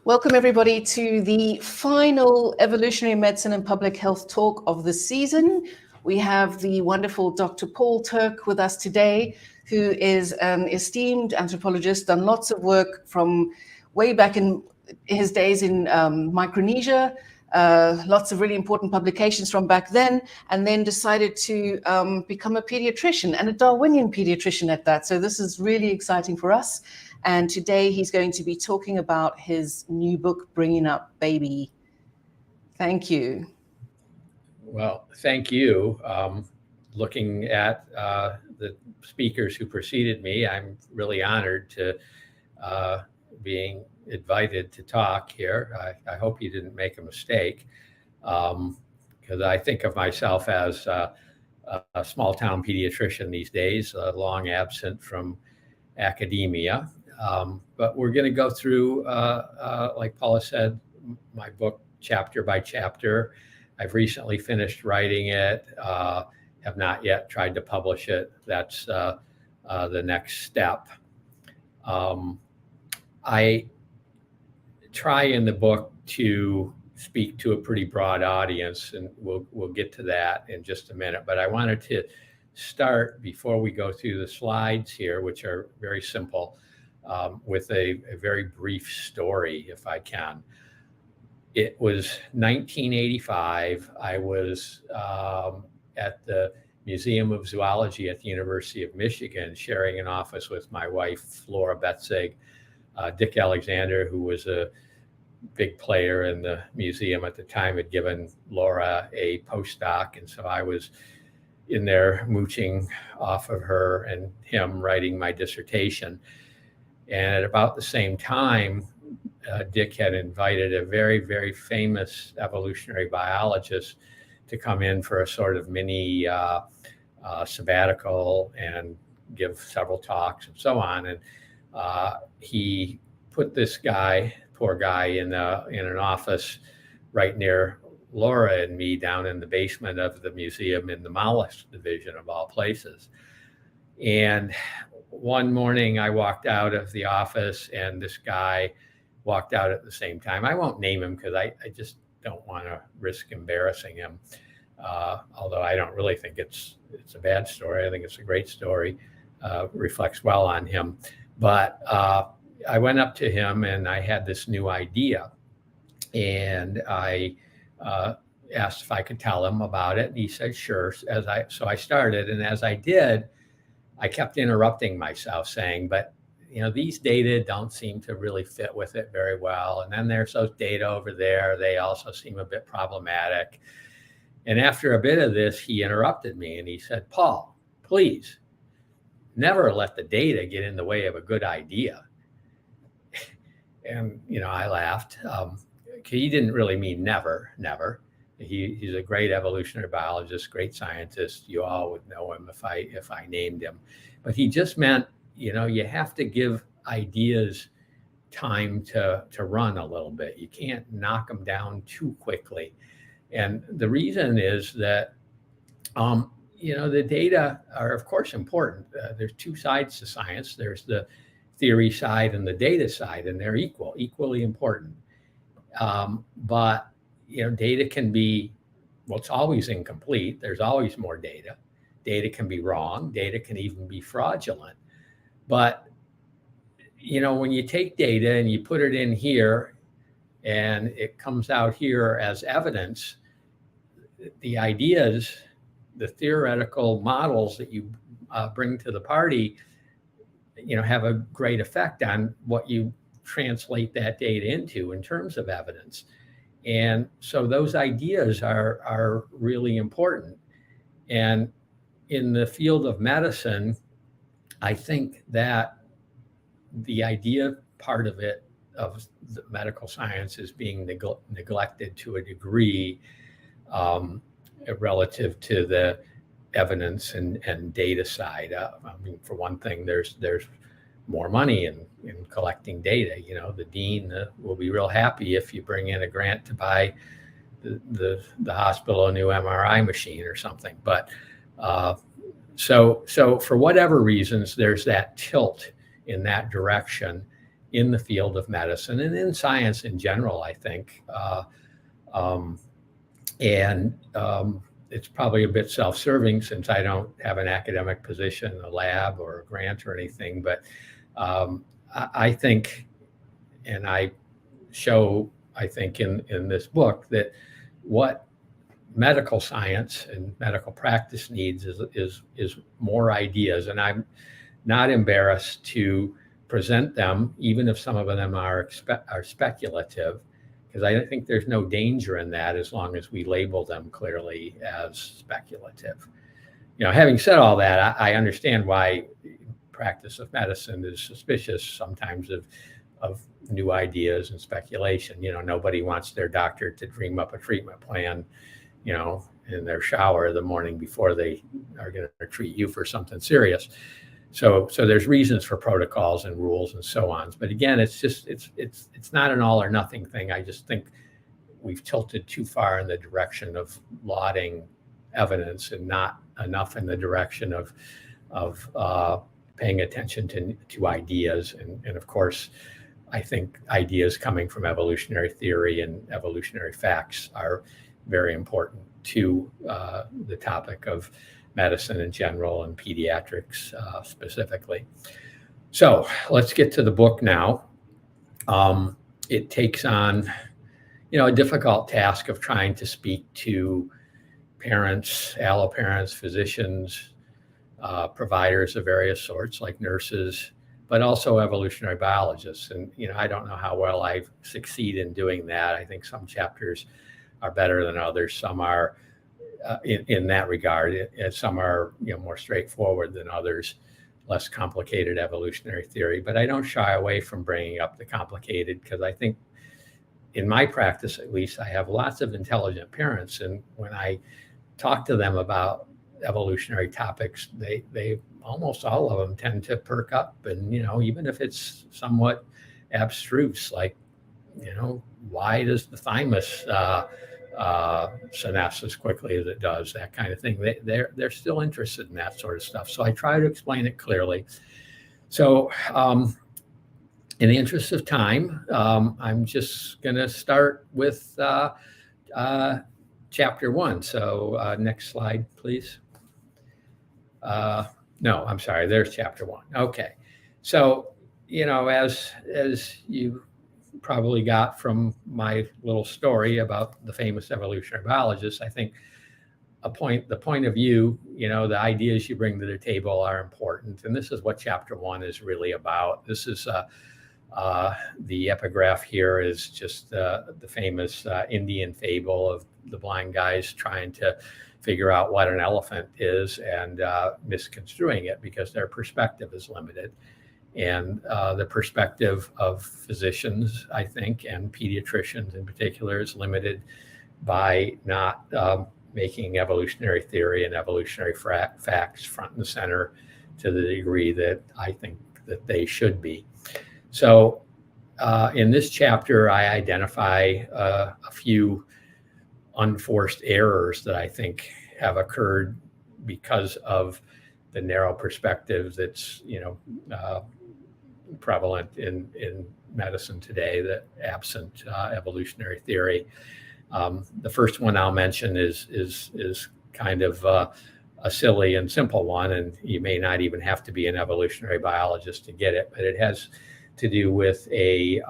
Welcome everybody to the final Evolutionary Medicine and Public Health talk of the season. We have the wonderful Dr. Paul Turke with us today, who is an esteemed anthropologist, done lots of work from way back in his days in Micronesia, lots of really important publications from back then, and then decided to become a pediatrician, and a Darwinian pediatrician at that. So this is really exciting for us. And today he's going to be talking about his new book, Bringing Up Baby. Thank you. Well, thank you. Looking at the speakers who preceded me, I'm really honored to being invited to talk here. I hope you didn't make a mistake, because I think of myself as a small town pediatrician these days, long absent from academia. But we're going to go through, like Paula said, my book chapter by chapter. I've recently finished writing it, have not yet tried to publish it. That's the next step. I try in the book to speak to a pretty broad audience, and we'll get to that in just a minute. But I wanted to start, before we go through the slides here, which are very simple, with a very brief story, if I can. It was 1985. I was at the Museum of Zoology at the University of Michigan, sharing an office with my wife, Flora Betzig. Dick Alexander, who was a big player in the museum at the time, had given Laura a postdoc, and so I was in there mooching off of her and him, writing my dissertation. And at about the same time, Dick had invited a very, very famous evolutionary biologist to come in for a sort of mini sabbatical and give several talks and so on. And he put this guy, poor guy, in an office right near Laura and me, down in the basement of the museum in the mollusk division, of all places. And one morning I walked out of the office and this guy walked out at the same time. I won't name him because I just don't want to risk embarrassing him. Although I don't really think it's a bad story. I think it's a great story. Reflects well on him. But I went up to him and I had this new idea, and I asked if I could tell him about it. And he said, sure. So I started, and as I did, I kept interrupting myself, saying, but these data don't seem to really fit with it very well. And then there's those data over there. They also seem a bit problematic. And after a bit of this, he interrupted me and he said, Paul, please, never let the data get in the way of a good idea. And, I laughed. He didn't really mean never. He's a great evolutionary biologist, great scientist. You all would know him if I named him. But he just meant, you have to give ideas time to run a little bit. You can't knock them down too quickly. And the reason is that, the data are, of course, important. There's two sides to science. There's the theory side and the data side, and they're equally important. But data can be, it's always incomplete. There's always more data. Data can be wrong. Data can even be fraudulent. But, when you take data and you put it in here and it comes out here as evidence, the ideas, the theoretical models that you bring to the party, have a great effect on what you translate that data into in terms of evidence. And so those ideas are really important. And in the field of medicine, I think that the idea part of it, of the medical science, is being neglected to a degree relative to the evidence and data side. For one thing, there's more money in collecting data. The dean will be real happy if you bring in a grant to buy the hospital a new MRI machine or something. But so for whatever reasons, there's that tilt in that direction. in the field of medicine and in science in general, I think. It's probably a bit self-serving since I don't have an academic position, a lab or a grant or anything, but I think, and I show, I think in this book, that what medical science and medical practice needs is more ideas. And I'm not embarrassed to present them, even if some of them are speculative, because I think there's no danger in that as long as we label them clearly as speculative. Having said all that, I understand why practice of medicine is suspicious sometimes of new ideas and speculation. Nobody wants their doctor to dream up a treatment plan, in their shower the morning before they are going to treat you for something serious. So there's reasons for protocols and rules and so on. But again, it's not an all or nothing thing. I just think we've tilted too far in the direction of lauding evidence and not enough in the direction of paying attention to ideas. And of course, I think ideas coming from evolutionary theory and evolutionary facts are very important to the topic of medicine in general and pediatrics specifically. So let's get to the book now. It takes on, a difficult task of trying to speak to parents, alloparents, physicians, providers of various sorts like nurses, but also evolutionary biologists. And, I don't know how well I succeed in doing that. I think some chapters are better than others. Some are in that regard, some are more straightforward than others, less complicated evolutionary theory. But I don't shy away from bringing up the complicated, because I think in my practice, at least, I have lots of intelligent parents, and when I talk to them about evolutionary topics, they almost all of them tend to perk up, and even if it's somewhat abstruse, like why does the thymus synapse as quickly as it does, that kind of thing. They're still interested in that sort of stuff. So I try to explain it clearly. So in the interest of time, I'm just going to start with chapter 1. So next slide, please. No, I'm sorry. There's chapter 1. Okay. So, as you probably got from my little story about the famous evolutionary biologist, I think the point of view, the ideas you bring to the table are important. And this is what chapter 1 is really about. This is the epigraph here is just the famous Indian fable of the blind guys trying to figure out what an elephant is and misconstruing it because their perspective is limited. And the perspective of physicians, I think, and pediatricians in particular is limited by not making evolutionary theory and evolutionary facts front and center to the degree that I think that they should be. So in this chapter, I identify a few unforced errors that I think have occurred because of the narrow perspective that's, prevalent in medicine today, that absent evolutionary theory. The first one I'll mention is kind of a silly and simple one, and you may not even have to be an evolutionary biologist to get it, but it has to do with a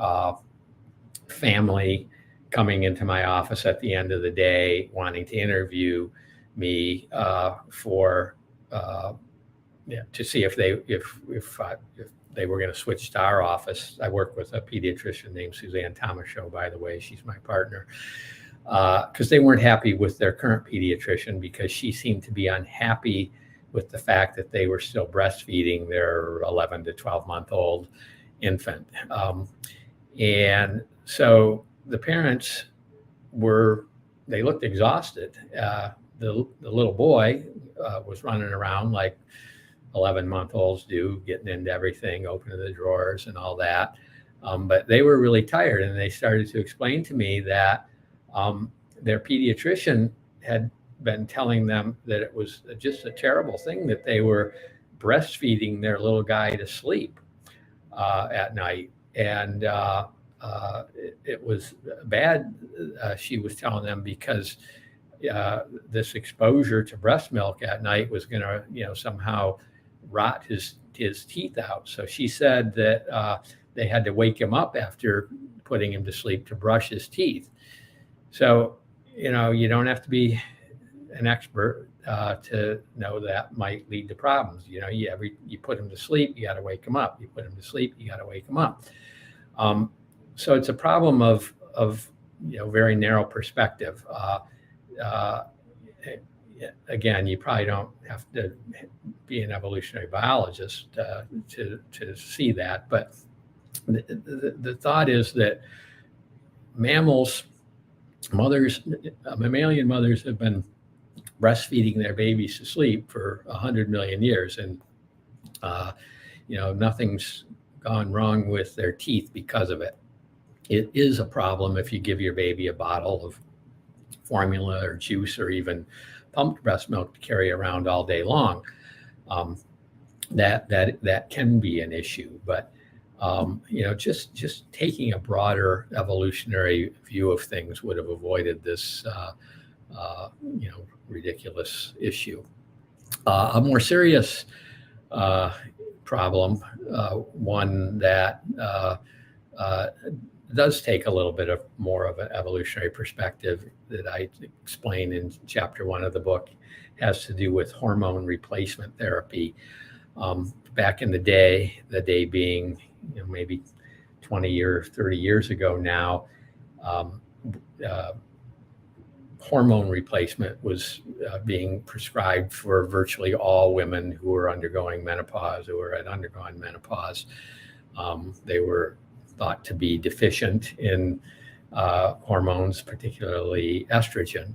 family coming into my office at the end of the day wanting to interview me to see if they were going to switch to our office. I work with a pediatrician named Suzanne Tomashow, by the way. She's my partner. Because they weren't happy with their current pediatrician because she seemed to be unhappy with the fact that they were still breastfeeding their 11 to 12-month-old infant. And so the parents they looked exhausted. The little boy was running around like 11-month-olds do, getting into everything, opening the drawers and all that. But they were really tired, and they started to explain to me that their pediatrician had been telling them that it was just a terrible thing that they were breastfeeding their little guy to sleep at night. and it was bad. She was telling them because this exposure to breast milk at night was going to, somehow rot his teeth out. So she said that they had to wake him up after putting him to sleep to brush his teeth. So, you don't have to be an expert to know that might lead to problems. You put him to sleep, you got to wake him up. You put him to sleep, you got to wake him up. So it's a problem of very narrow perspective. Again, you probably don't have to be an evolutionary biologist to see that, but the thought is that mammalian mothers have been breastfeeding their babies to sleep for 100 million years, and nothing's gone wrong with their teeth because of it. It is a problem if you give your baby a bottle of formula or juice or even pumped breast milk to carry around all day long. That can be an issue, but just taking a broader evolutionary view of things would have avoided this ridiculous issue. A more serious problem, one that does take a little bit more of an evolutionary perspective that I explain in chapter 1 of the book, has to do with hormone replacement therapy. Back in the day being maybe 20 or 30 years ago now, hormone replacement was being prescribed for virtually all women who were undergoing menopause or had undergone menopause. They were thought to be deficient in hormones, particularly estrogen.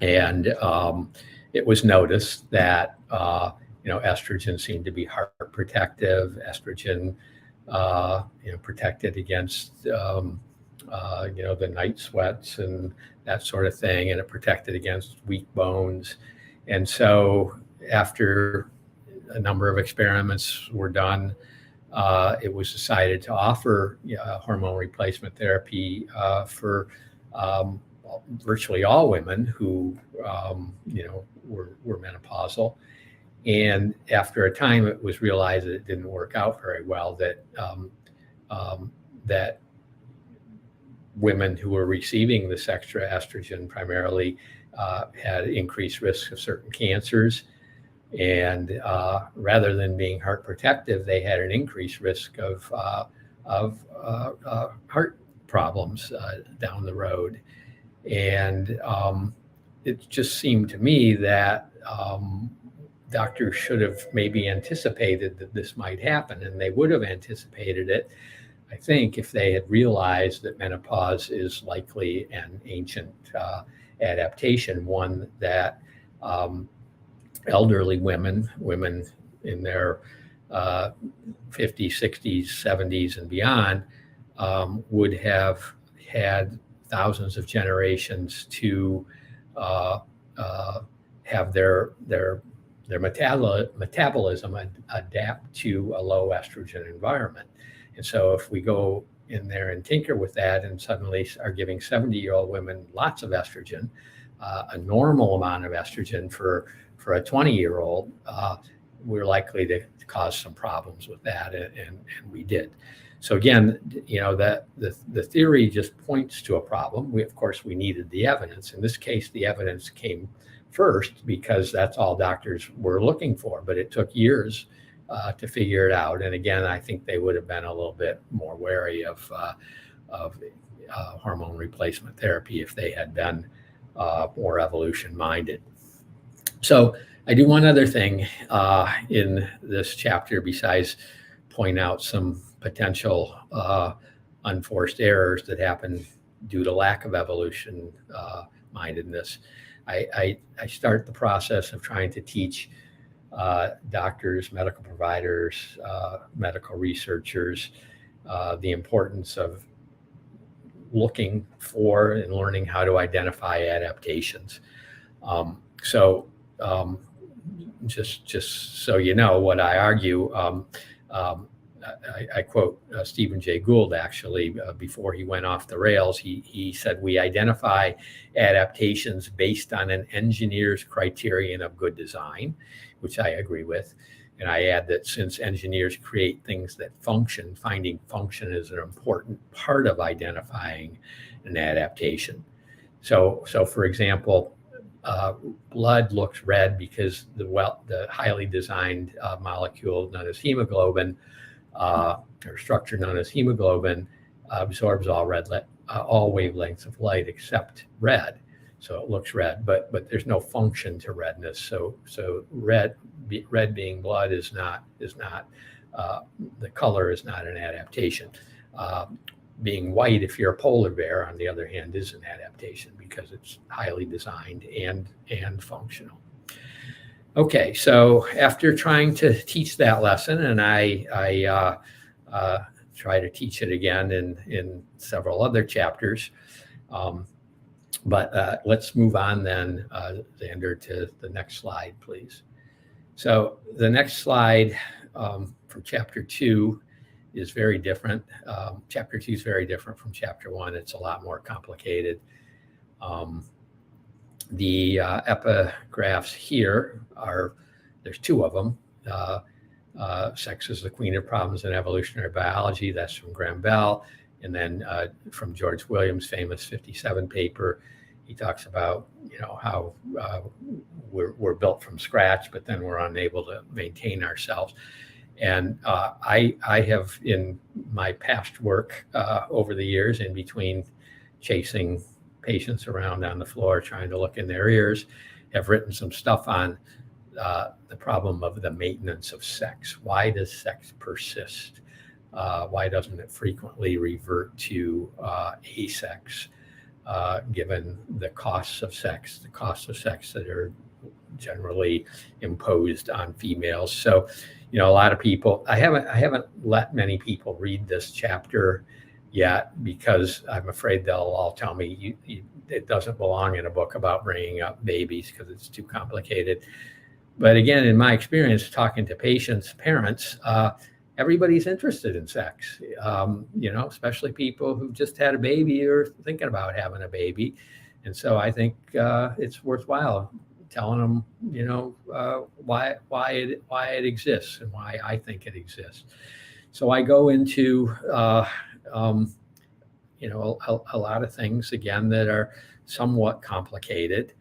And it was noticed that estrogen seemed to be heart protective. Estrogen protected against the night sweats and that sort of thing, and it protected against weak bones. And so after a number of experiments were done, it was decided to offer hormone replacement therapy for virtually all women who were menopausal. And after a time, it was realized that it didn't work out very well, that women who were receiving this extra estrogen primarily had increased risk of certain cancers. And rather than being heart protective, they had an increased risk of heart problems down the road. And it just seemed to me that doctors should have maybe anticipated that this might happen, and they would have anticipated it, I think, if they had realized that menopause is likely an ancient adaptation, one that elderly women in their 50s, 60s, 70s, and beyond would have had thousands of generations to have their metabolism adapt to a low estrogen environment. And so if we go in there and tinker with that and suddenly are giving 70-year-old women lots of estrogen, a normal amount of estrogen for a 20-year-old, we're likely to cause some problems with that, and we did. So again, that the theory just points to a problem. Of course, we needed the evidence. In this case, the evidence came first because that's all doctors were looking for, but it took years to figure it out. And again, I think they would have been a little bit more wary of hormone replacement therapy if they had been more evolution minded. So I do one other thing in this chapter besides point out some potential unforced errors that happen due to lack of evolution mindedness. I start the process of trying to teach doctors, medical providers, medical researchers the importance of looking for and learning how to identify adaptations. Just so you know what I argue, I quote Stephen Jay Gould, actually, before he went off the rails. He said, "We identify adaptations based on an engineer's criterion of good design," which I agree with. And I add that since engineers create things that function, finding function is an important part of identifying an adaptation. So for example, blood looks red because the highly designed molecule known as hemoglobin, or structure known as hemoglobin, absorbs all wavelengths of light except red. So it looks red, but there's no function to redness. So red being blood is not the color is not an adaptation. Being white, if you're a polar bear, on the other hand, is an adaptation because it's highly designed and functional. Okay, so after trying to teach that lesson, and I try to teach it again in several other chapters, but let's move on then, Xander, to the next slide, please. So the next slide from chapter 2 is very different. Chapter 2 is very different from chapter 1. It's a lot more complicated. The epigraphs here there's 2 of them. Sex is the queen of problems in evolutionary biology. That's from Graham Bell. And then from George Williams' famous 57 paper, he talks about, how we're built from scratch, but then we're unable to maintain ourselves. And I have, in my past work over the years, in between chasing patients around on the floor trying to look in their ears, have written some stuff on the problem of the maintenance of sex. Why does sex persist? Why doesn't it frequently revert to asex, given the costs of sex that are generally imposed on females? So, a lot of people, I haven't let many people read this chapter yet because I'm afraid they'll all tell me it doesn't belong in a book about bringing up babies because it's too complicated. But again, in my experience, talking to patients, parents, everybody's interested in sex, especially people who just had a baby or thinking about having a baby. And so I think it's worthwhile telling them, why it exists and why I think it exists. So I go into, a lot of things, again, that are somewhat complicated.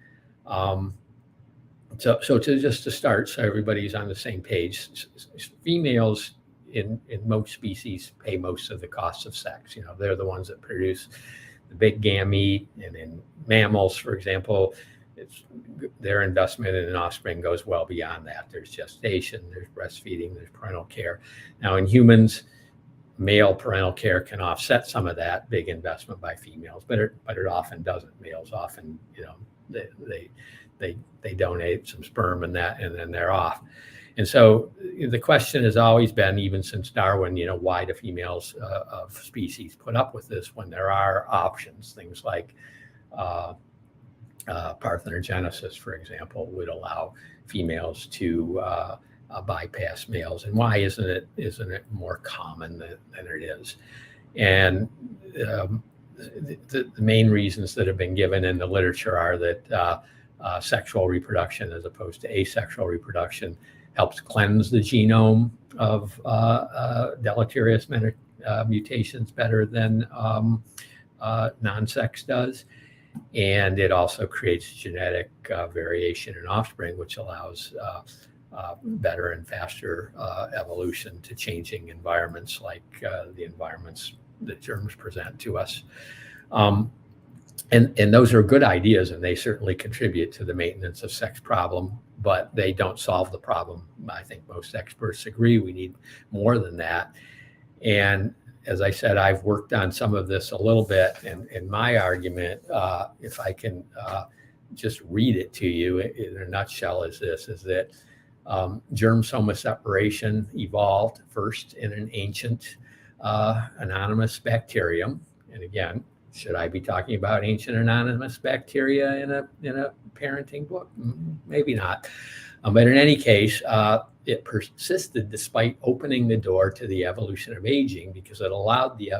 So to start, so everybody's on the same page, females in most species pay most of the costs of sex. They're the ones that produce the big gamete, and in mammals, for example, their investment in an offspring goes well beyond that. There's gestation, there's breastfeeding, there's parental care. Now in humans, male parental care can offset some of that big investment by females, but it often doesn't. Males often, they donate some sperm and then they're off. And so the question has always been, even since Darwin, why do females of species put up with this when there are options? Things like parthenogenesis, for example, would allow females to bypass males. And why isn't it more common than it is? And the main reasons that have been given in the literature are that sexual reproduction as opposed to asexual reproduction helps cleanse the genome of deleterious mutations better than non-sex does. And it also creates genetic variation in offspring, which allows better and faster evolution to changing environments like the environments that germs present to us. And those are good ideas, and they certainly contribute to the maintenance of sex problem, but they don't solve the problem. I think most experts agree we need more than that. And as I said, I've worked on some of this a little bit, and my argument, if I can just read it to you in a nutshell, is that germ-soma separation evolved first in an ancient anonymous bacterium. And again, should I be talking about ancient anonymous bacteria in a parenting book? Maybe not. But in any case, it persisted despite opening the door to the evolution of aging, because it allowed the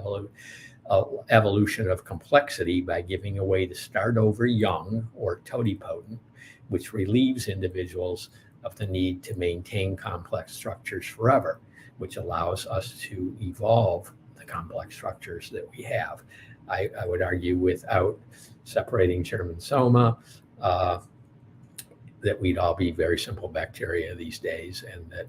evolution of complexity by giving a way to start over young or totipotent, which relieves individuals of the need to maintain complex structures forever, which allows us to evolve the complex structures that we have. I would argue without separating germ and soma, that we'd all be very simple bacteria these days, and that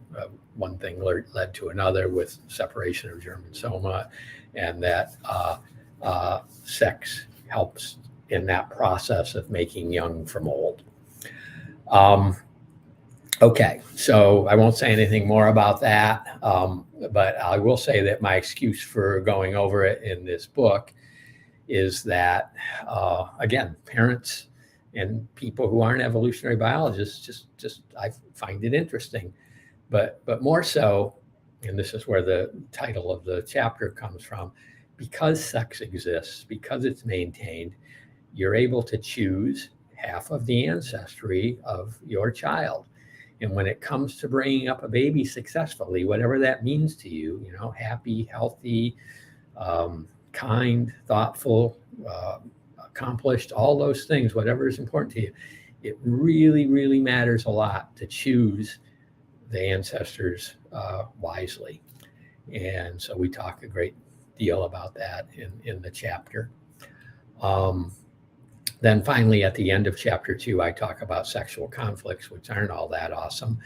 one thing led to another with separation of germ and soma, and that sex helps in that process of making young from old. Okay, so I won't say anything more about that, but I will say that my excuse for going over it in this book is that, again, parents and people who aren't evolutionary biologists just I find it interesting, but more so, and this is where the title of the chapter comes from, because sex exists, because it's maintained, you're able to choose half of the ancestry of your child. And when it comes to bringing up a baby successfully, whatever that means to you, happy, healthy, kind, thoughtful, accomplished, all those things, whatever is important to you, it really, really matters a lot to choose the ancestors wisely. And so we talk a great deal about that in the chapter. Then finally, at the end of chapter 2, I talk about sexual conflicts, which aren't all that awesome.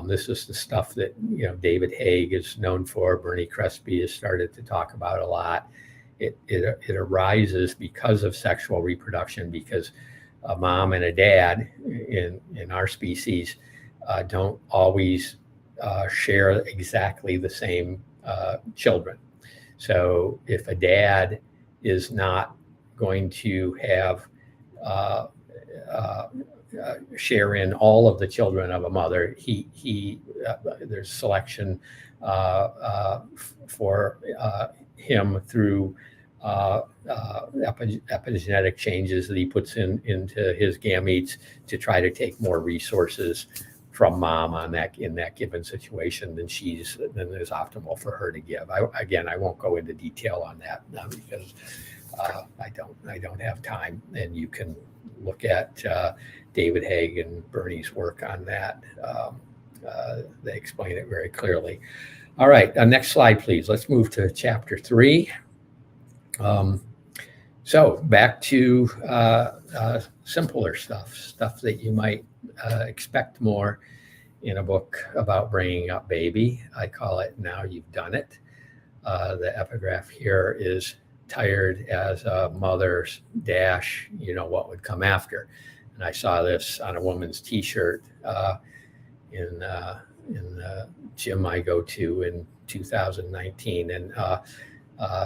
This is the stuff that David Haig is known for. Bernie Crespi has started to talk about a lot. It arises because of sexual reproduction, because a mom and a dad in our species don't always share exactly the same children. So if a dad is not going to have share in all of the children of a mother, there's selection for him through epigenetic changes that he puts into his gametes to try to take more resources from mom in that given situation than is optimal for her to give. I won't go into detail on that now because I don't have time, and you can look at David Haig and Bernie's work on that. They explain it very clearly. All right, next slide, please. Let's move to chapter 3. So back to simpler stuff that you might expect more in a book about bringing up baby. I call it Now You've Done It. The epigraph here is tired as a mother's dash, what would come after. And I saw this on a woman's t-shirt in the gym I go to in 2019. And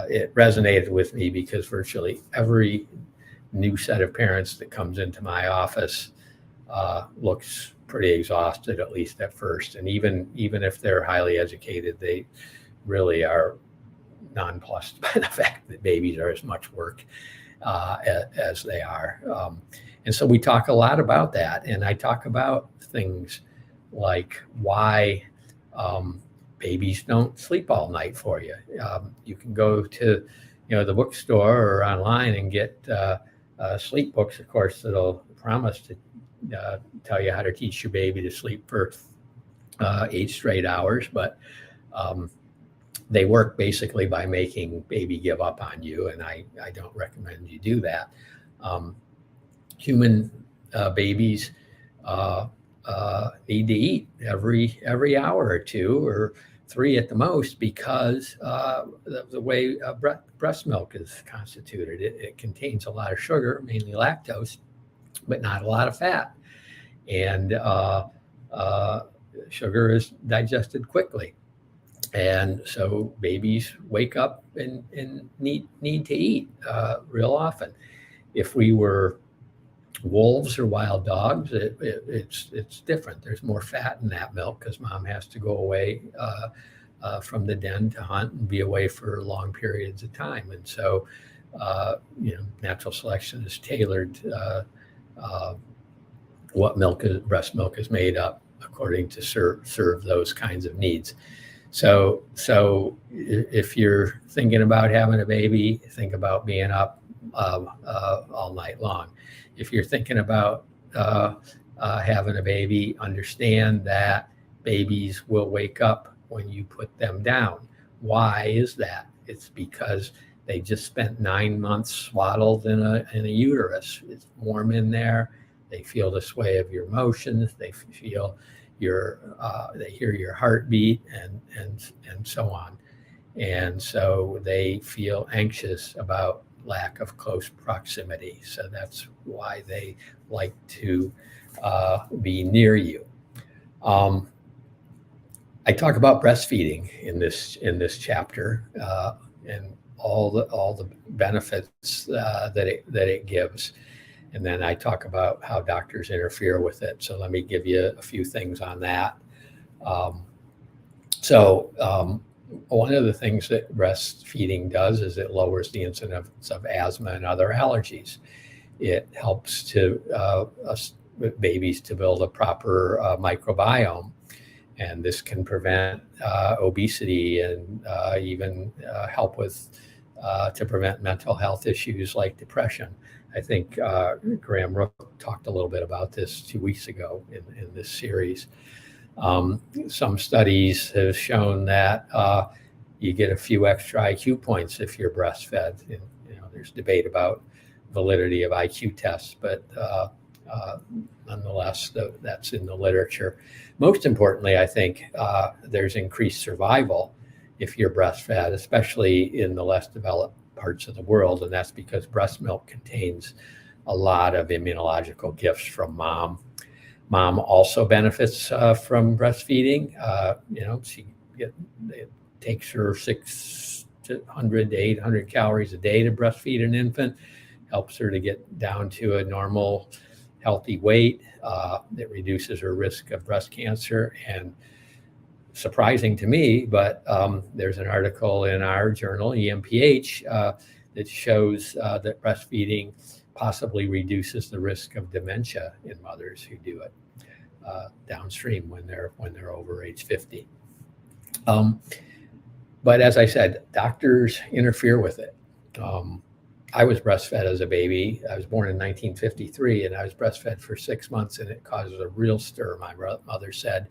it resonated with me because virtually every new set of parents that comes into my office looks pretty exhausted, at least at first. And even if they're highly educated, they really are nonplussed by the fact that babies are as much work as they are. And so we talk a lot about that. And I talk about things like why babies don't sleep all night for you. You can go to the bookstore or online and get sleep books, of course, that'll promise to tell you how to teach your baby to sleep for 8 straight hours. But they work basically by making baby give up on you, and I don't recommend you do that. Human babies need to eat every hour or 2 or 3 at the most, because the way breast milk is constituted, it contains a lot of sugar, mainly lactose, but not a lot of fat, and sugar is digested quickly. And so babies wake up and need to eat real often. If we were wolves or wild dogs, it's different. There's more fat in that milk because mom has to go away from the den to hunt and be away for long periods of time. And so, natural selection is tailored what breast milk is made up according to serve those kinds of needs. So if you're thinking about having a baby, think about being up all night long. If you're thinking about having a baby, understand that babies will wake up when you put them down. Why is that? It's because they just spent 9 months swaddled in a uterus. It's warm in there. They feel the sway of your motions. They feel they hear your heartbeat and so on. And so they feel anxious about lack of close proximity. So that's why they like to be near you. I talk about breastfeeding in this chapter and all the benefits that it gives. And then I talk about how doctors interfere with it. So let me give you a few things on that. One of the things that breastfeeding does is it lowers the incidence of asthma and other allergies. It helps babies to build a proper microbiome, and this can prevent obesity and even help to prevent mental health issues like depression. I think Graham Rook talked a little bit about this 2 weeks ago in this series. Some studies have shown that you get a few extra IQ points if you're breastfed. There's debate about validity of IQ tests, but nonetheless, that's in the literature. Most importantly, I think there's increased survival if you're breastfed, especially in the less developed parts of the world, and that's because breast milk contains a lot of immunological gifts from mom. Mom also benefits from breastfeeding. It takes her 600 to 800 calories a day to breastfeed an infant, helps her to get down to a normal, healthy weight. It reduces her risk of breast cancer. And surprising to me, but there's an article in our journal, EMPH, that shows that breastfeeding possibly reduces the risk of dementia in mothers who do it downstream when they're over age 50. But as I said, doctors interfere with it. I was breastfed as a baby. I was born in 1953, and I was breastfed for 6 months, and it caused a real stir, my mother said,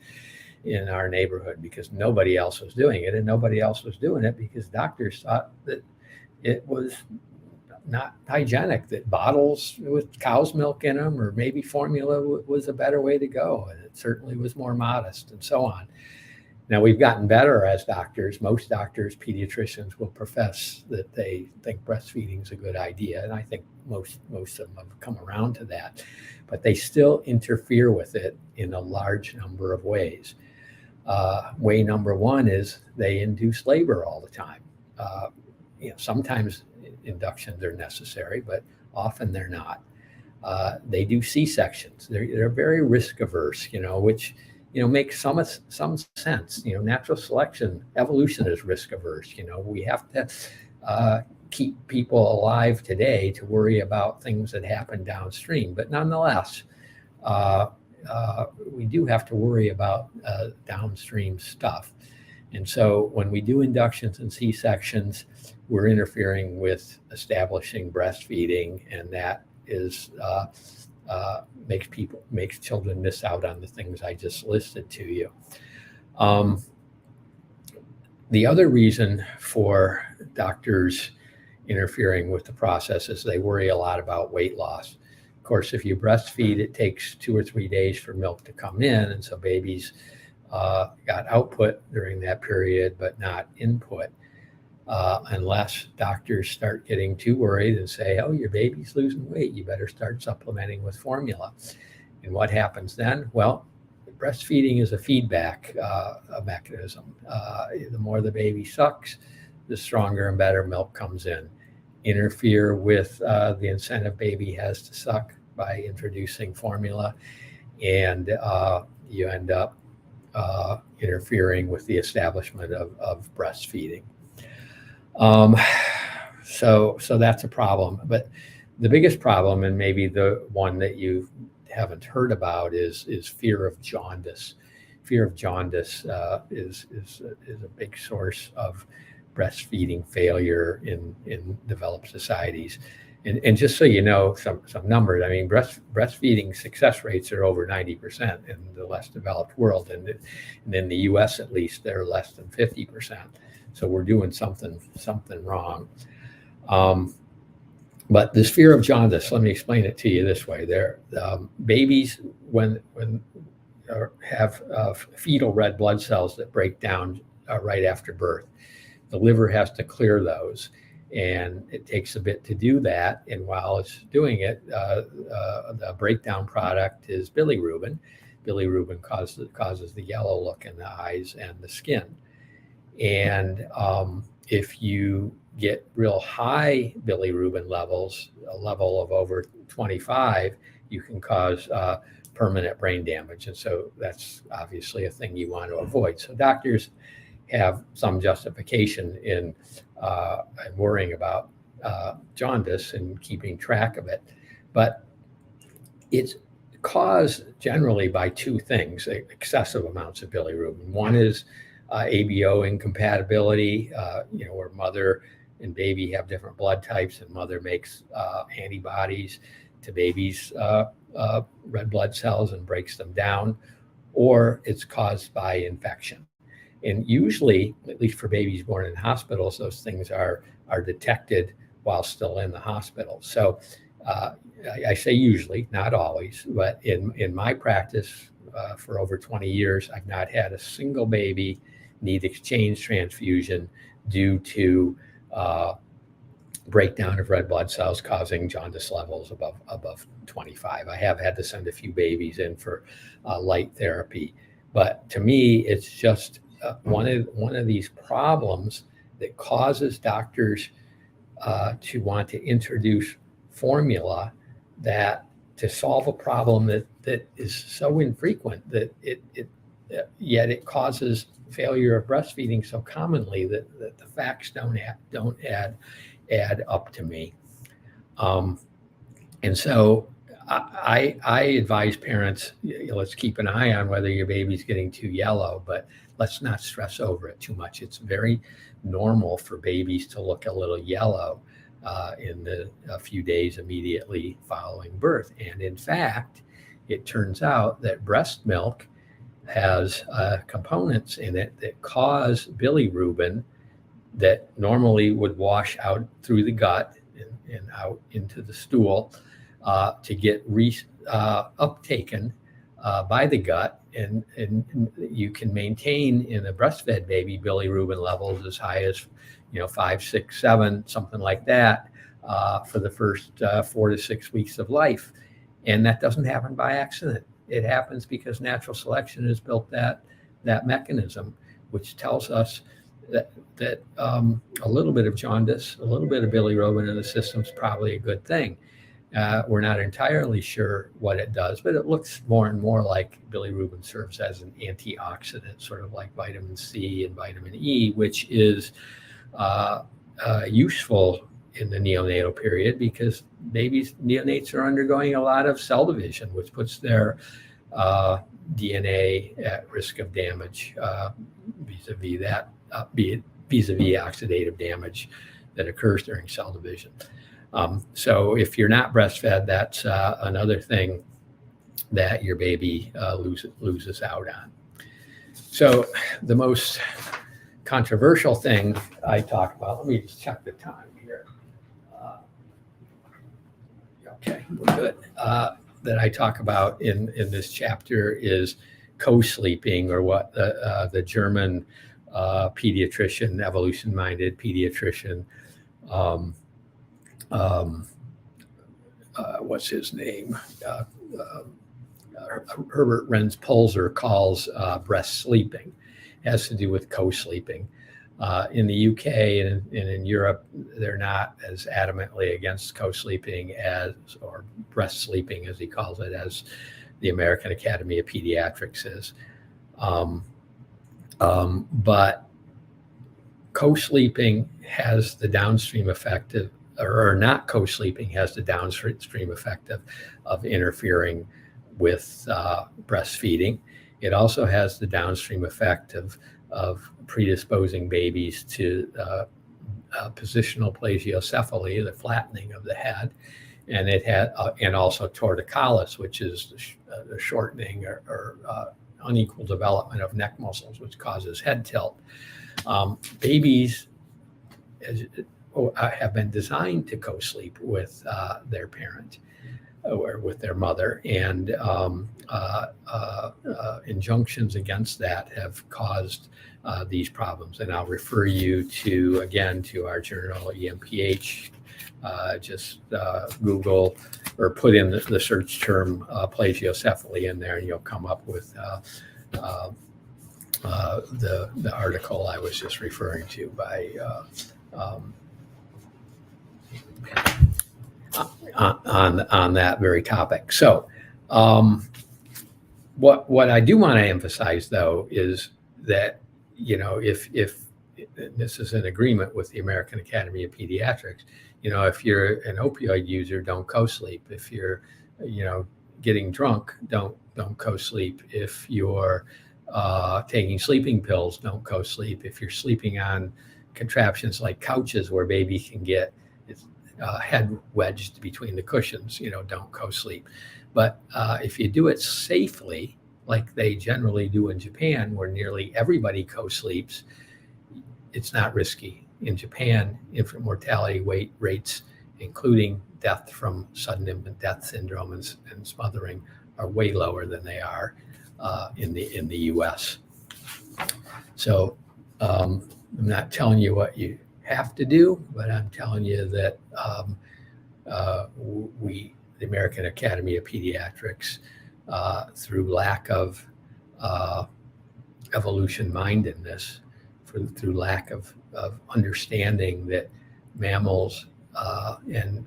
in our neighborhood, because nobody else was doing it, and nobody else was doing it because doctors thought that it was not hygienic, that bottles with cow's milk in them or maybe formula was a better way to go, and it certainly was more modest, and so on. Now, we've gotten better as doctors. Most doctors, pediatricians, will profess that they think breastfeeding is a good idea, and I think most of them have come around to that, but they still interfere with it in a large number of ways. Way number one is they induce labor all the time. Sometimes inductions are necessary, but often they're not. They do C-sections. They're very risk averse, which makes some sense. Natural selection, evolution is risk averse. We have to keep people alive today to worry about things that happen downstream, but nonetheless, we do have to worry about downstream stuff. And so when we do inductions and C-sections, we're interfering with establishing breastfeeding, and that is makes children miss out on the things I just listed to you. The other reason for doctors interfering with the process is they worry a lot about weight loss. Of course, if you breastfeed, it takes 2 or 3 days for milk to come in, and so babies got output during that period, but not input, unless doctors start getting too worried and say, oh, your baby's losing weight, you better start supplementing with formula. And what happens then? Well, breastfeeding is a feedback mechanism. The more the baby sucks, the stronger and better milk comes in. Interfere with the incentive baby has to suck by introducing formula, and you end up interfering with the establishment of breastfeeding. So that's a problem. But the biggest problem, and maybe the one that you've haven't heard about is fear of jaundice. Fear of jaundice is a big source of breastfeeding failure in developed societies. And just so you know, some numbers. I mean, breastfeeding success rates are over 90% in the less developed world, and in the U.S. at least, they're less than 50%. So we're doing something wrong. But this fear of jaundice, let me explain it to you this way: babies when have fetal red blood cells that break down right after birth. The liver has to clear those, and it takes a bit to do that. And while it's doing it, the breakdown product is bilirubin. Bilirubin causes the yellow look in the eyes and the skin. And if you get real high bilirubin levels, a level of over 25, you can cause permanent brain damage. And so that's obviously a thing you want to avoid. So doctors have some justification in worrying about jaundice and keeping track of it. But it's caused generally by two things: excessive amounts of bilirubin. One is ABO incompatibility, where mother and baby have different blood types, and mother makes antibodies to baby's red blood cells and breaks them down, or it's caused by infection. And usually, at least for babies born in hospitals, those things are detected while still in the hospital. So I say usually, not always, but in my practice for over 20 years, I've not had a single baby need exchange transfusion due to breakdown of red blood cells causing jaundice levels above 25. I have had to send a few babies in for light therapy, but to me, it's just one of these problems that causes doctors to want to introduce formula that to solve a problem that is so infrequent that yet it causes failure of breastfeeding so commonly that the facts don't add up to me. And so I advise parents, let's keep an eye on whether your baby's getting too yellow, but let's not stress over it too much. It's very normal for babies to look a little yellow in a few days immediately following birth. And in fact, it turns out that breast milk has components in it that cause bilirubin that normally would wash out through the gut and out into the stool to get uptaken by the gut. And you can maintain in a breastfed baby bilirubin levels as high as 5, 6, 7, something like that for the first 4 to 6 weeks of life. And that doesn't happen by accident. It happens because natural selection has built that mechanism, which tells us that a little bit of jaundice, a little bit of bilirubin in the system is probably a good thing. We're not entirely sure what it does, but it looks more and more like bilirubin serves as an antioxidant, sort of like vitamin C and vitamin E, which is useful in the neonatal period because neonates are undergoing a lot of cell division, which puts their DNA at risk of damage vis-a-vis oxidative damage that occurs during cell division. So if you're not breastfed, that's another thing that your baby loses out on. So the most controversial thing I talk about, let me just check the time here. Okay, we're good. That I talk about in this chapter is co-sleeping, or what the German pediatrician, evolution-minded pediatrician, what's his name? Herbert Renz-Pulzer calls breast sleeping. It has to do with co-sleeping. In the UK and in Europe, they're not as adamantly against co-sleeping or breast sleeping, as he calls it, as the American Academy of Pediatrics is. But co-sleeping has the downstream effect or not co-sleeping has the downstream effect of interfering with breastfeeding. It also has the downstream effect of predisposing babies to positional plagiocephaly, the flattening of the head, and it had and also torticollis, which is the shortening or unequal development of neck muscles, which causes head tilt. Babies have been designed to co-sleep with their parent or with their mother, and injunctions against that have caused these problems. And I'll refer you to, again, to our journal, EMPH. Just Google or put in the search term plagiocephaly in there, and you'll come up with the article I was just referring to by on that very topic. So what I do want to emphasize, though, is that, if this is in agreement with the American Academy of Pediatrics, if you're an opioid user, don't co-sleep. If you're getting drunk, don't co-sleep. If you're taking sleeping pills, don't co-sleep. If you're sleeping on contraptions like couches where baby can get its head wedged between the cushions, don't co-sleep. But if you do it safely, like they generally do in Japan, where nearly everybody co-sleeps, it's not risky. In Japan, infant mortality rates, including death from sudden infant death syndrome and smothering, are way lower than they are in the U.S. So I'm not telling you what you have to do, but I'm telling you that the American Academy of Pediatrics, through lack of evolution mindedness, through lack of understanding that mammals and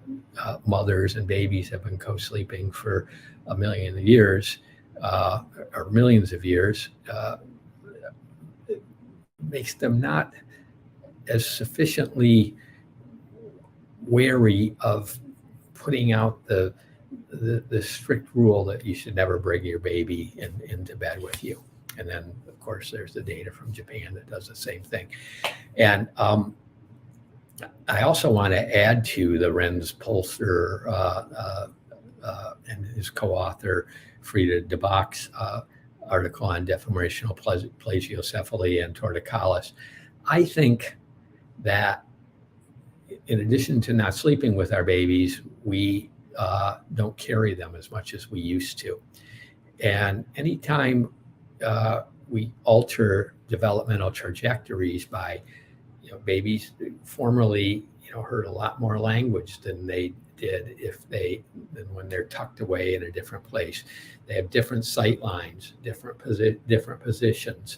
mothers and babies have been co-sleeping for a million years, or millions of years, makes them not as sufficiently wary of putting out the strict rule that you should never bring your baby into bed with you. And then, of course, there's the data from Japan that does the same thing. And I also want to add to the Renz Polster and his co-author Frida de Bach's article on deformational plagiocephaly and torticollis. I think that in addition to not sleeping with our babies, we don't carry them as much as we used to. And anytime we alter developmental trajectories by, babies formerly, heard a lot more language than they did than when they're tucked away in a different place. They have different sight lines, different positions,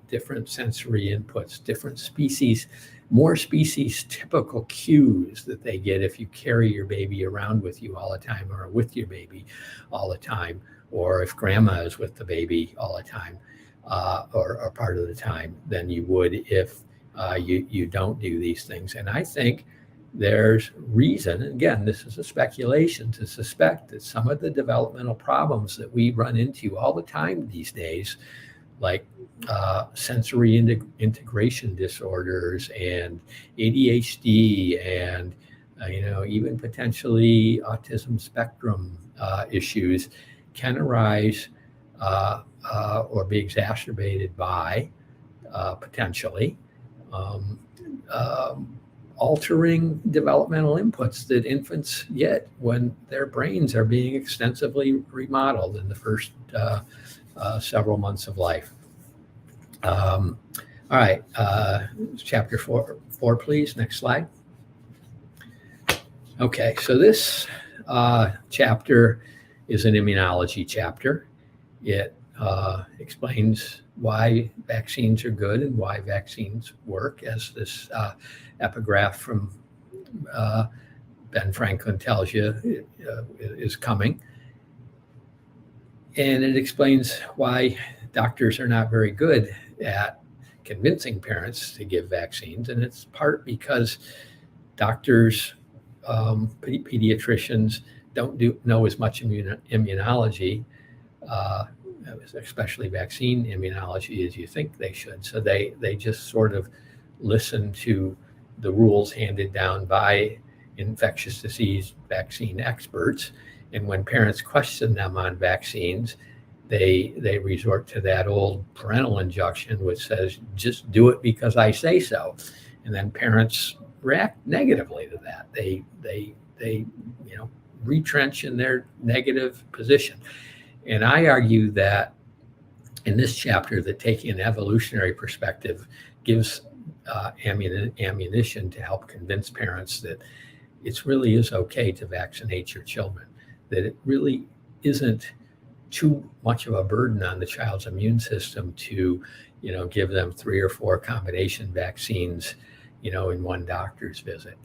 different sensory inputs, different species, more species typical cues that they get if you carry your baby around with you all the time, or with your baby all the time, or if grandma is with the baby all the time, or part of the time, than you would if you don't do these things. And I think there's reason, and again, this is a speculation, to suspect that some of the developmental problems that we run into all the time these days, like sensory integration disorders and ADHD and even potentially autism spectrum issues, can arise or be exacerbated by potentially altering developmental inputs that infants get when their brains are being extensively remodeled in the first several months of life. All right, chapter four, please. Next slide. Okay, so this chapter is an immunology chapter. It explains why vaccines are good and why vaccines work, as this epigraph from Ben Franklin tells you is coming. And it explains why doctors are not very good at convincing parents to give vaccines. And it's part because doctors, pediatricians, don't know as much immunology, especially vaccine immunology, as you think they should. So they just sort of listen to the rules handed down by infectious disease vaccine experts. And when parents question them on vaccines, they resort to that old parental injunction, which says, just do it because I say so. And then parents react negatively to that. They retrench in their negative position. And I argue that in this chapter, that taking an evolutionary perspective gives ammunition to help convince parents that it really is okay to vaccinate your children, that it really isn't too much of a burden on the child's immune system to, give them 3 or 4 combination vaccines, in one doctor's visit.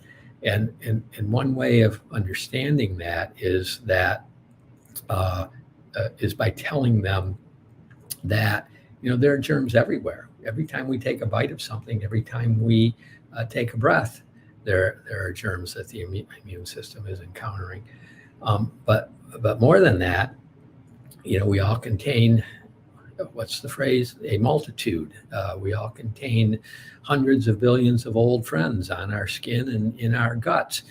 And one way of understanding that is by telling them that, there are germs everywhere. Every time we take a bite of something, every time we take a breath, there are germs that the immune system is encountering. But more than that, we all contain, what's the phrase? A multitude. We all contain hundreds of billions of old friends on our skin and in our guts.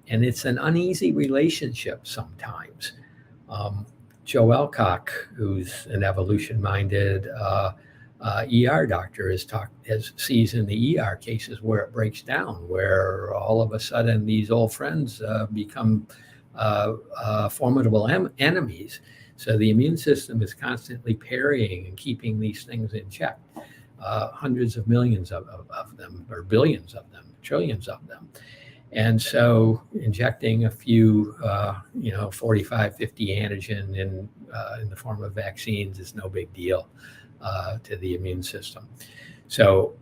And it's an uneasy relationship sometimes. Joe Elcock, who's an evolution-minded ER doctor, sees in the ER cases where it breaks down, where all of a sudden these old friends become formidable enemies. So the immune system is constantly parrying and keeping these things in check. Hundreds of millions of them, or billions of them, trillions of them. And so injecting a few, 45, 50 antigen in the form of vaccines is no big deal to the immune system. So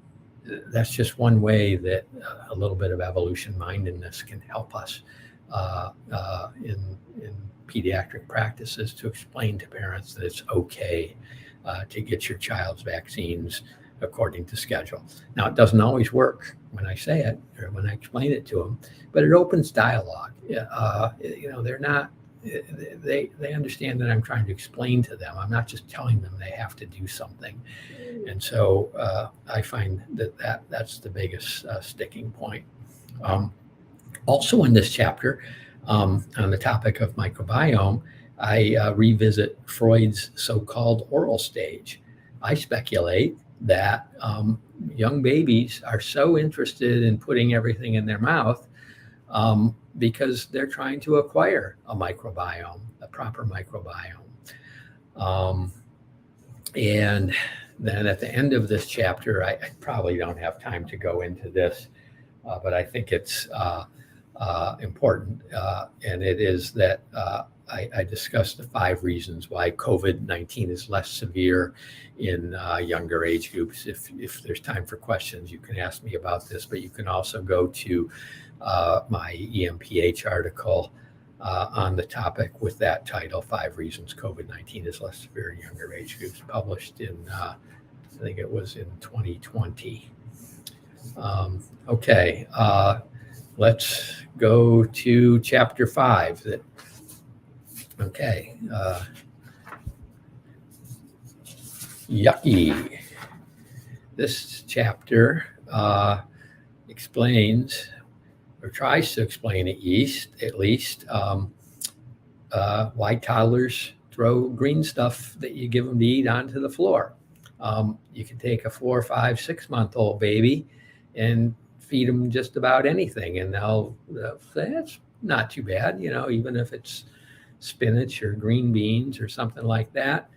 that's just one way that a little bit of evolution mindedness can help us in pediatric practices to explain to parents that it's okay to get your child's vaccines according to schedule. Now, it doesn't always work when I say it or when I explain it to them, but it opens dialogue. They're not, they understand that I'm trying to explain to them. I'm not just telling them they have to do something. And so I find that's the biggest sticking point. Also in this chapter, on the topic of microbiome, I revisit Freud's so-called oral stage. I speculate that young babies are so interested in putting everything in their mouth because they're trying to acquire a microbiome, a proper microbiome. And then at the end of this chapter, I probably don't have time to go into this, but I think it's important, and it is that I discussed the 5 reasons why COVID-19 is less severe in younger age groups. If there's time for questions, you can ask me about this, but you can also go to my EMPH article on the topic with that title, 5 Reasons COVID-19 is Less Severe in Younger Age Groups, published in, I think it was in 2020. Okay, let's go to chapter 5. Yucky. This chapter explains, or tries to explain at least, why toddlers throw green stuff that you give them to eat onto the floor. You can take a 4, 5, 6-month-old baby and feed them just about anything, and they'll say it's not too bad, even if it's spinach or green beans or something like that.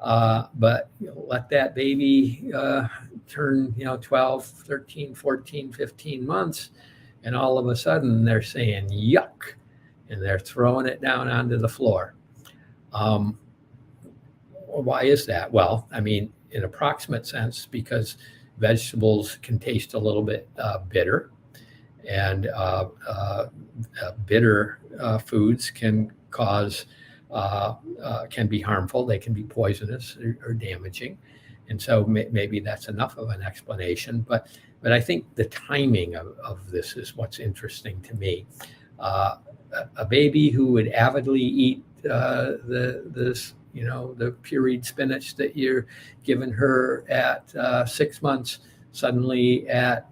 But let that baby turn 12, 13, 14, 15 months, and all of a sudden they're saying yuck, and they're throwing it down onto the floor. Why is that? Well, I mean, in approximate sense, because vegetables can taste a little bit bitter, and bitter foods can be harmful. They can be poisonous or damaging, and so maybe that's enough of an explanation. But I think the timing of this is what's interesting to me. a baby who would avidly eat the pureed spinach that you're giving her at 6 months, suddenly at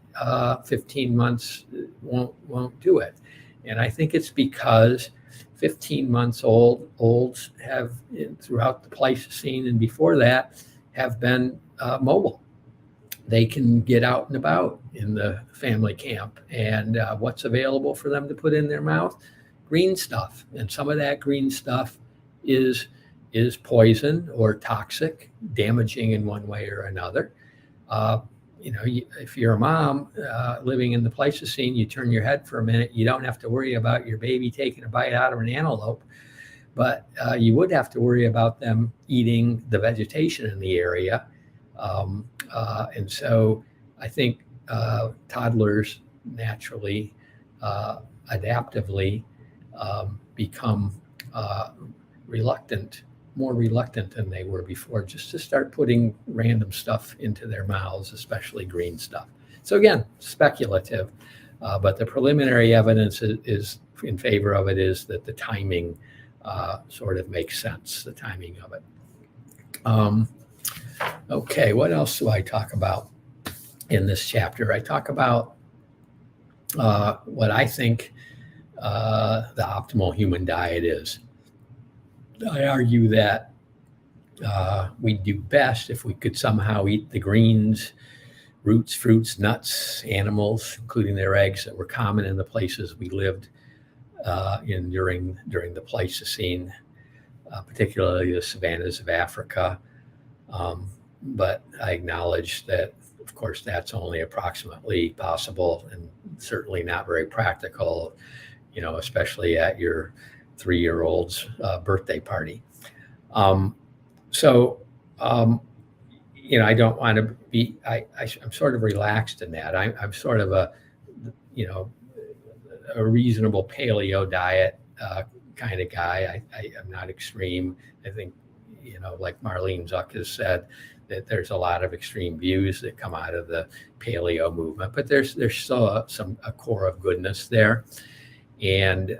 15 months won't do it. And I think it's because 15 months olds have, throughout the Pleistocene and before that, have been mobile. They can get out and about in the family camp, and what's available for them to put in their mouth? Green stuff. And some of that green stuff is poison or toxic, damaging in one way or another. If you're a mom living in the Pleistocene, you turn your head for a minute, you don't have to worry about your baby taking a bite out of an antelope, but you would have to worry about them eating the vegetation in the area. And so I think toddlers naturally, adaptively become more reluctant than they were before, just to start putting random stuff into their mouths, especially green stuff. So again, speculative, but the preliminary evidence is in favor of it, is that the timing sort of makes sense, the timing of it. Okay, what else do I talk about in this chapter? I talk about what I think the optimal human diet is. I argue that we'd do best if we could somehow eat the greens, roots, fruits, nuts, animals, including their eggs, that were common in the places we lived in during the Pleistocene, particularly the savannas of Africa. But I acknowledge that, of course, that's only approximately possible and certainly not very practical, especially at your 3-year-old's birthday party. I don't want to be, I'm sort of relaxed in that. I'm sort of a reasonable paleo diet kind of guy. I'm not extreme. I think, like Marlene Zuck has said, that there's a lot of extreme views that come out of the paleo movement, but there's still a core of goodness there. And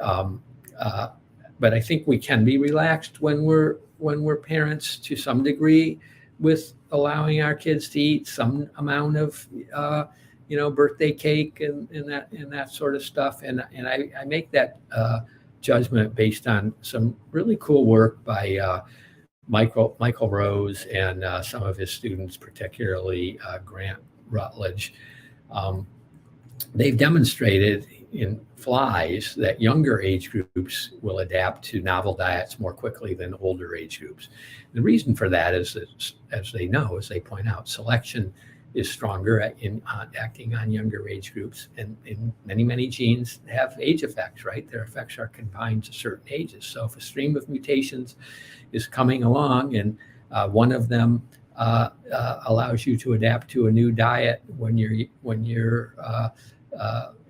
but I think we can be relaxed when we're parents to some degree, with allowing our kids to eat some amount of birthday cake and that sort of stuff. And I make that judgment based on some really cool work by Michael Rose and some of his students, particularly Grant Rutledge. They've demonstrated in flies that younger age groups will adapt to novel diets more quickly than older age groups. The reason for that is that, as they point out, selection is stronger in acting on younger age groups, and many genes have age effects, right? Their effects are confined to certain ages. So if a stream of mutations is coming along and one of them allows you to adapt to a new diet when you're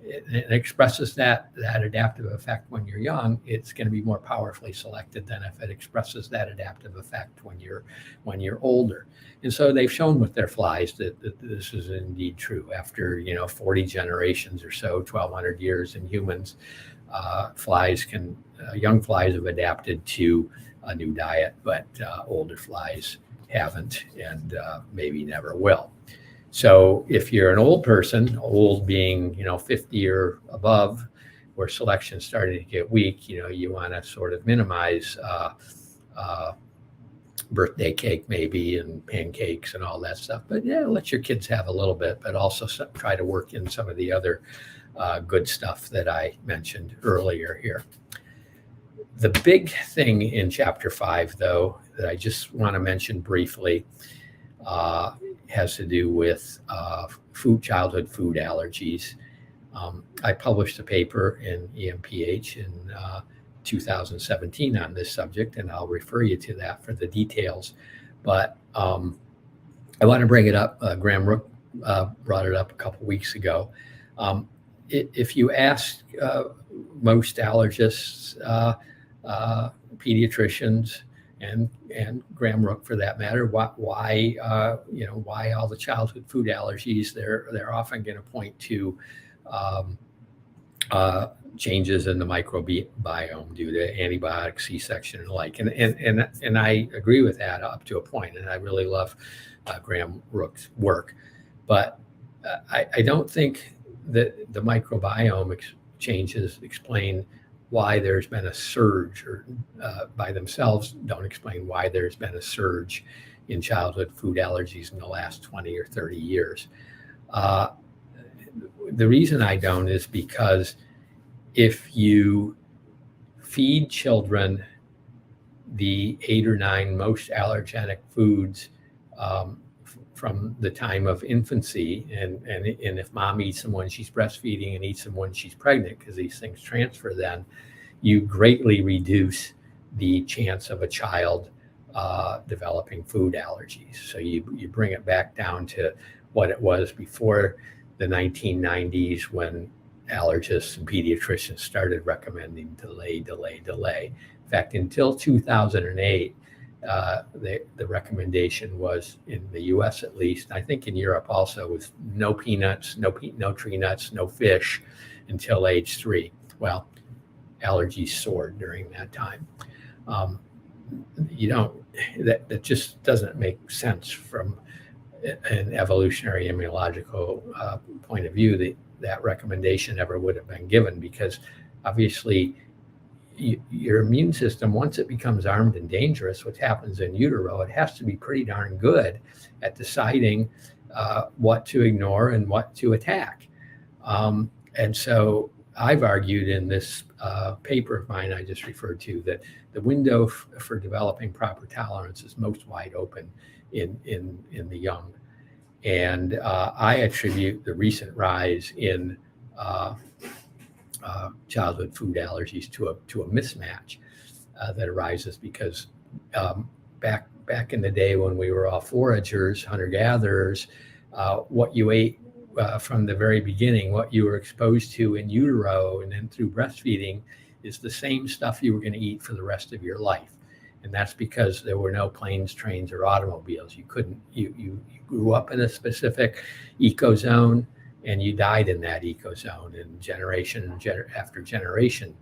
it expresses that adaptive effect when you're young, it's going to be more powerfully selected than if it expresses that adaptive effect when you're older. And so they've shown with their flies that this is indeed true. After 40 generations or so, 1,200 years in humans, young flies have adapted to a new diet, but older flies haven't, and maybe never will. So if you're an old person, old being 50 or above, where selection's starting to get weak, you want to sort of minimize birthday cake maybe, and pancakes and all that stuff. But yeah, let your kids have a little bit, but also try to work in some of the other good stuff that I mentioned earlier here. The big thing in chapter 5, though, that I just want to mention briefly, has to do with childhood food allergies. I published a paper in EMPH in 2017 on this subject, and I'll refer you to that for the details. But I want to bring it up. Graham Rook brought it up a couple weeks ago. If you ask most allergists, pediatricians, and Graham Rook for that matter, why all the childhood food allergies, they're often going to point to changes in the microbiome due to antibiotics, C-section, and the like. And I agree with that up to a point. And I really love Graham Rook's work. But I don't think that the microbiome changes explain why there's been a surge, or by themselves don't explain why there's been a surge in childhood food allergies in the last 20 or 30 years. The reason I don't is because if you feed children the 8 or 9 most allergenic foods from the time of infancy, and if mom eats them when she's breastfeeding and eats them when she's pregnant, because these things transfer then, you greatly reduce the chance of a child developing food allergies. So you bring it back down to what it was before the 1990s, when allergists and pediatricians started recommending delay. In fact, until 2008, the recommendation was, in the US at least, I think in Europe also, was no peanuts, no tree nuts, no fish until age 3. Well, allergies soared during that time. That just doesn't make sense from an evolutionary immunological point of view. That recommendation ever would have been given, because obviously your immune system, once it becomes armed and dangerous, what happens in utero, it has to be pretty darn good at deciding what to ignore and what to attack. And so I've argued in this paper of mine I just referred to that the window for developing proper tolerance is most wide open in the young. And I attribute the recent rise in childhood food allergies to a mismatch that arises because back in the day when we were all foragers, hunter-gatherers, what you ate from the very beginning, what you were exposed to in utero and then through breastfeeding, is the same stuff you were going to eat for the rest of your life. And that's because there were no planes, trains, or automobiles. You grew up in a specific ecozone, and you died in that ecozone, and generation after generation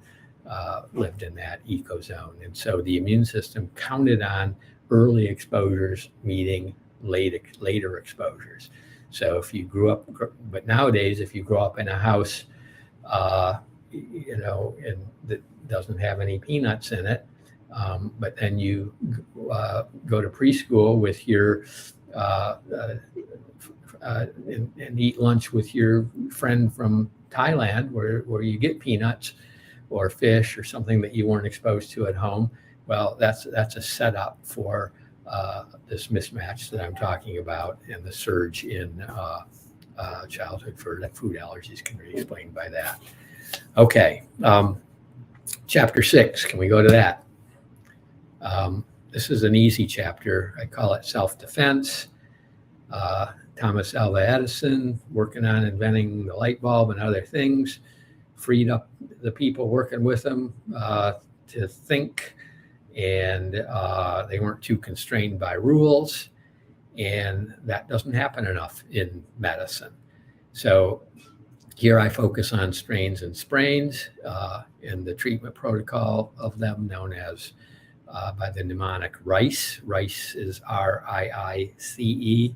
lived in that ecozone. And so the immune system counted on early exposures meeting later exposures. So if you grew up, but nowadays, if you grow up in a house, and that doesn't have any peanuts in it, but then you go to preschool with your and eat lunch with your friend from Thailand, where you get peanuts or fish or something that you weren't exposed to at home. Well, that's a setup for this mismatch that I'm talking about, and the surge in childhood food allergies can be explained by that. Okay, chapter 6. Can we go to that? This is an easy chapter. I call it self-defense. Thomas Alva Edison, working on inventing the light bulb and other things, freed up the people working with him to think, and they weren't too constrained by rules, and that doesn't happen enough in medicine. So here I focus on strains and sprains and the treatment protocol of them, known as by the mnemonic RICE. RICE is RIICE.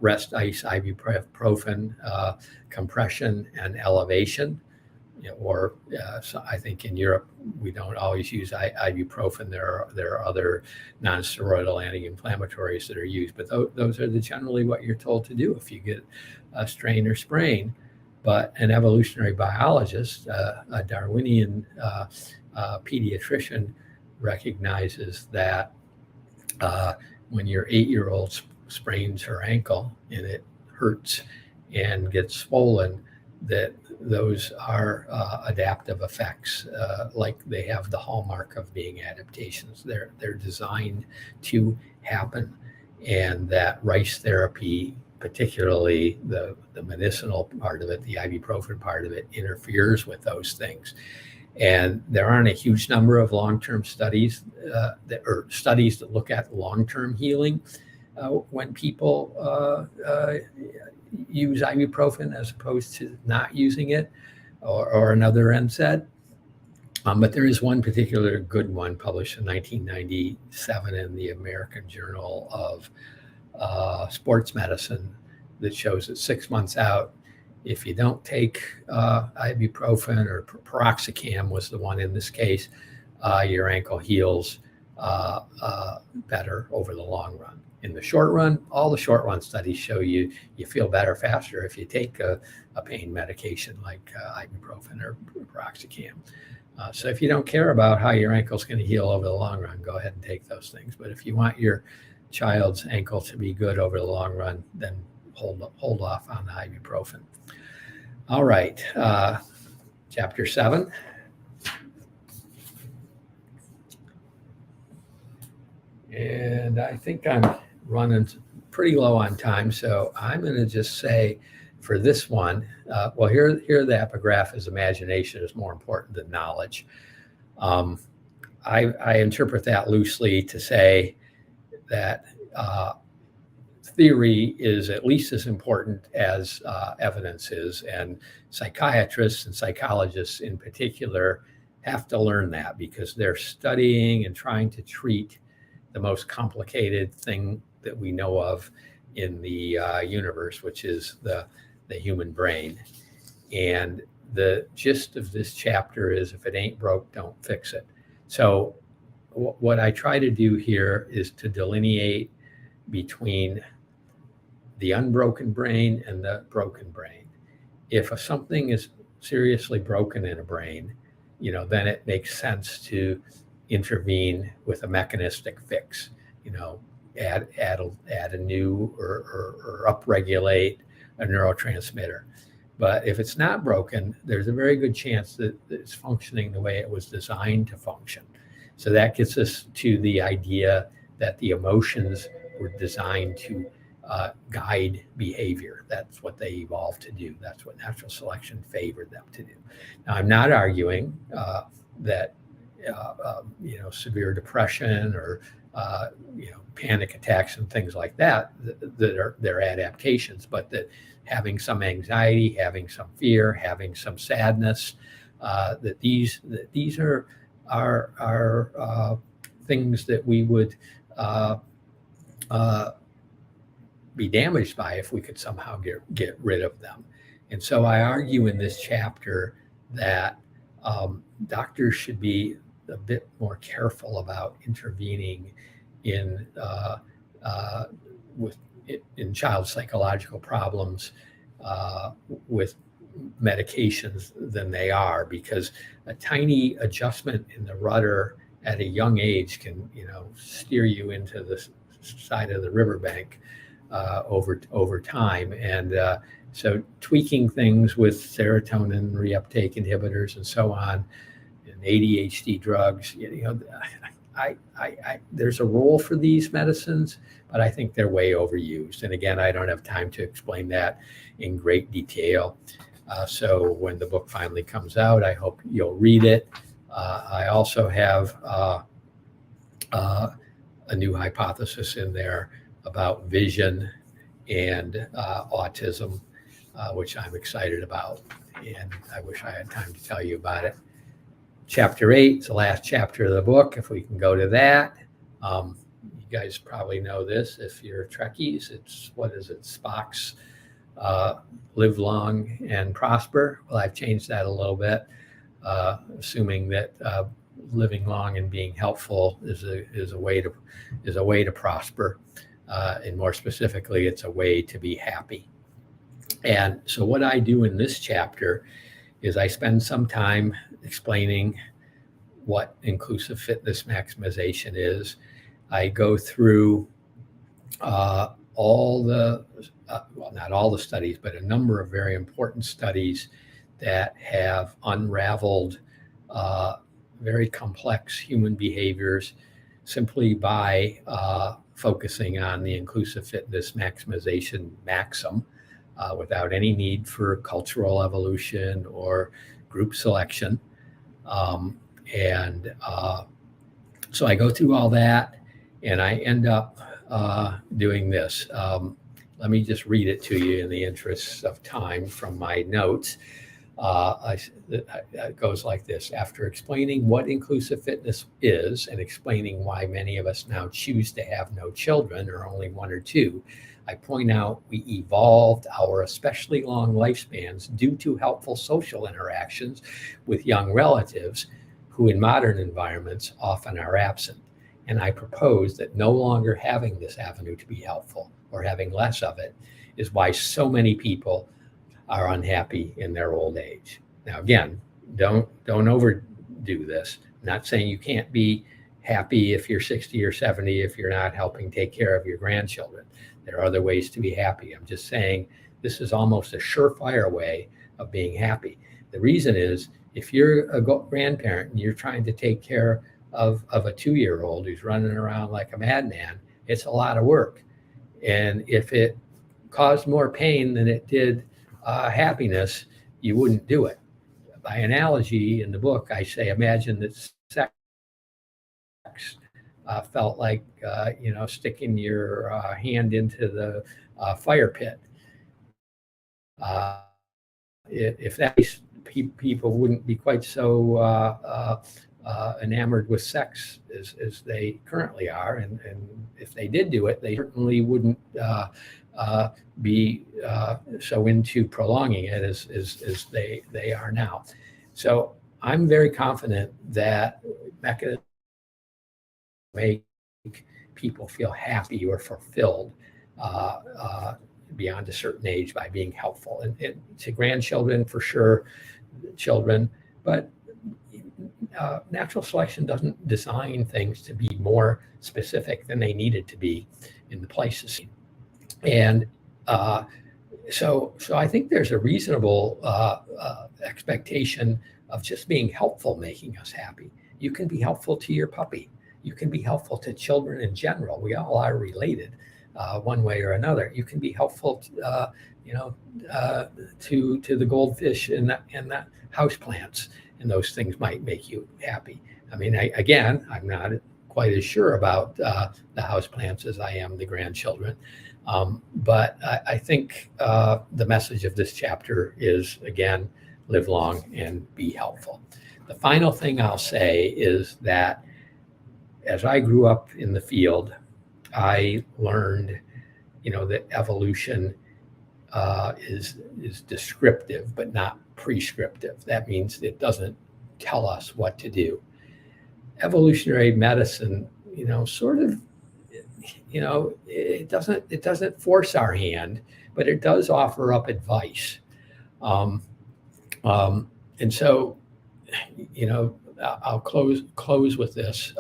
Rest, ice, ibuprofen, compression, and elevation. So I think in Europe we don't always use ibuprofen. There are other non-steroidal anti-inflammatories that are used, but those are generally what you're told to do if you get a strain or sprain. But an evolutionary biologist, a Darwinian pediatrician, recognizes that when your 8-year-old sprains her ankle and it hurts and gets swollen, that those are adaptive effects, like they have the hallmark of being adaptations. They're designed to happen, and that RICE therapy, particularly the medicinal part of it, the ibuprofen part of it, interferes with those things. And there aren't a huge number of long-term studies that look at long-term healing when people use ibuprofen as opposed to not using it. or another NSAID. But there is one particular good one published in 1997 in the American Journal of Sports Medicine that shows that 6 months out, if you don't take ibuprofen, or piroxicam was the one in this case, your ankle heals better over the long run. In the short run, all the short run studies show you feel better faster if you take a pain medication like ibuprofen or piroxicam. So if you don't care about how your ankle's going to heal over the long run, go ahead and take those things. But if you want your child's ankle to be good over the long run, then hold off on the ibuprofen. All right, chapter 7. And I think I'm running pretty low on time, so I'm going to just say for this one, well, here the epigraph is imagination is more important than knowledge. I interpret that loosely to say that theory is at least as important as evidence is, and psychiatrists and psychologists in particular have to learn that because they're studying and trying to treat the most complicated thing that we know of in the universe, which is the human brain. And the gist of this chapter is, if it ain't broke, don't fix it. So what I try to do here is to delineate between the unbroken brain and the broken brain. If something is seriously broken in a brain, then it makes sense to intervene with a mechanistic fix, add a new or upregulate a neurotransmitter. But if it's not broken, there's a very good chance that it's functioning the way it was designed to function. So that gets us to the idea that the emotions were designed to guide behavior. That's what they evolved to do. That's what natural selection favored them to do. Now, I'm not arguing that severe depression or panic attacks and things like that are their adaptations, but that having some anxiety, having some fear, having some sadness, that these are things that we would be damaged by if we could somehow get rid of them. And so I argue in this chapter that doctors should be a bit more careful about intervening in child psychological problems with medications than they are, because a tiny adjustment in the rudder at a young age can steer you into the side of the riverbank over time. And so tweaking things with serotonin reuptake inhibitors and so on, and ADHD drugs, there's a role for these medicines, but I think they're way overused. And again, I don't have time to explain that in great detail. So when the book finally comes out, I hope you'll read it. I also have a new hypothesis in there about vision and autism, which I'm excited about. And I wish I had time to tell you about it. Chapter 8 is the last chapter of the book. If we can go to that. You guys probably know this. If you're Trekkies, it's, Spock's live long and prosper. Well, I've changed that a little bit, assuming that living long and being helpful is a way to prosper, and more specifically, it's a way to be happy. And so what I do in this chapter is I spend some time explaining what inclusive fitness maximization is. I go through all the, well, not all the studies, but a number of very important studies that have unraveled very complex human behaviors simply by focusing on the inclusive fitness maximization maxim without any need for cultural evolution or group selection. So I go through all that, and I end up doing this. Let me just read it to you in the interest of time from my notes. It goes like this. After explaining what inclusive fitness is and explaining why many of us now choose to have no children or only one or two, I point out we evolved our especially long lifespans due to helpful social interactions with young relatives who in modern environments often are absent. And I propose that no longer having this avenue to be helpful or having less of it is why so many people are unhappy in their old age. Now, again, don't overdo this. I'm not saying you can't be happy if you're 60 or 70 if you're not helping take care of your grandchildren. There are other ways to be happy. I'm just saying this is almost a surefire way of being happy. The reason is if you're a grandparent and you're trying to take care of a 2-year-old who's running around like a madman, it's a lot of work. And if it caused more pain than it did happiness, you wouldn't do it. By analogy in the book, I say, imagine that sex felt like, sticking your hand into the fire pit. If that case, people wouldn't be quite so enamored with sex as they currently are. And if they did do it, they certainly wouldn't be so into prolonging it as they are now. So I'm very confident that mechanisms make people feel happy or fulfilled beyond a certain age by being helpful. And to grandchildren, for sure, children, but natural selection doesn't design things to be more specific than they needed to be in the places. And so I think there's a reasonable expectation of just being helpful, making us happy. You can be helpful to your puppy. You can be helpful to children in general. We all are related one way or another. You can be helpful, to the goldfish and the house plants, and those things might make you happy. I mean, I'm not quite as sure about the house plants as I am the grandchildren. But I think the message of this chapter is, again, live long and be helpful. The final thing I'll say is that as I grew up in the field, I learned, that evolution is descriptive, but not prescriptive. That means it doesn't tell us what to do. Evolutionary medicine, sort of, it doesn't force our hand, but it does offer up advice. And so, I'll close with this.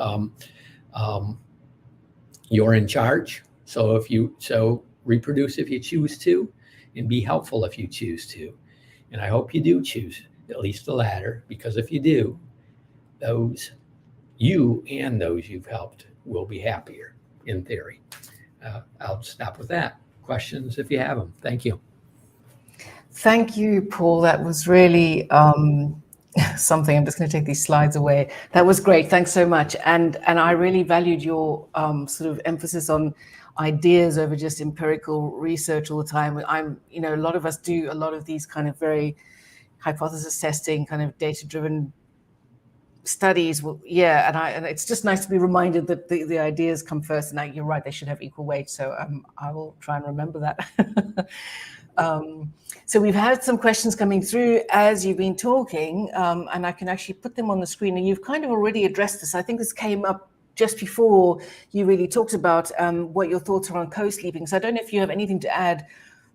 You're in charge. So reproduce if you choose to, and be helpful if you choose to. And I hope you do choose at least the latter, because if you do, you and those you've helped will be happier, in theory. I'll stop with that. Questions if you have them. Thank you. Thank you, Paul. That was really something. I'm just going to take these slides away. That was great. Thanks so much. And I really valued your sort of emphasis on ideas over just empirical research all the time. A lot of us do a lot of these kind of very hypothesis testing, kind of data-driven studies. And it's just nice to be reminded that the ideas come first. And you're right, they should have equal weight. So I will try and remember that. So we've had some questions coming through as you've been talking, and I can actually put them on the screen. And you've kind of already addressed this. I think this came up just before you really talked about what your thoughts are on co-sleeping. So I don't know if you have anything to add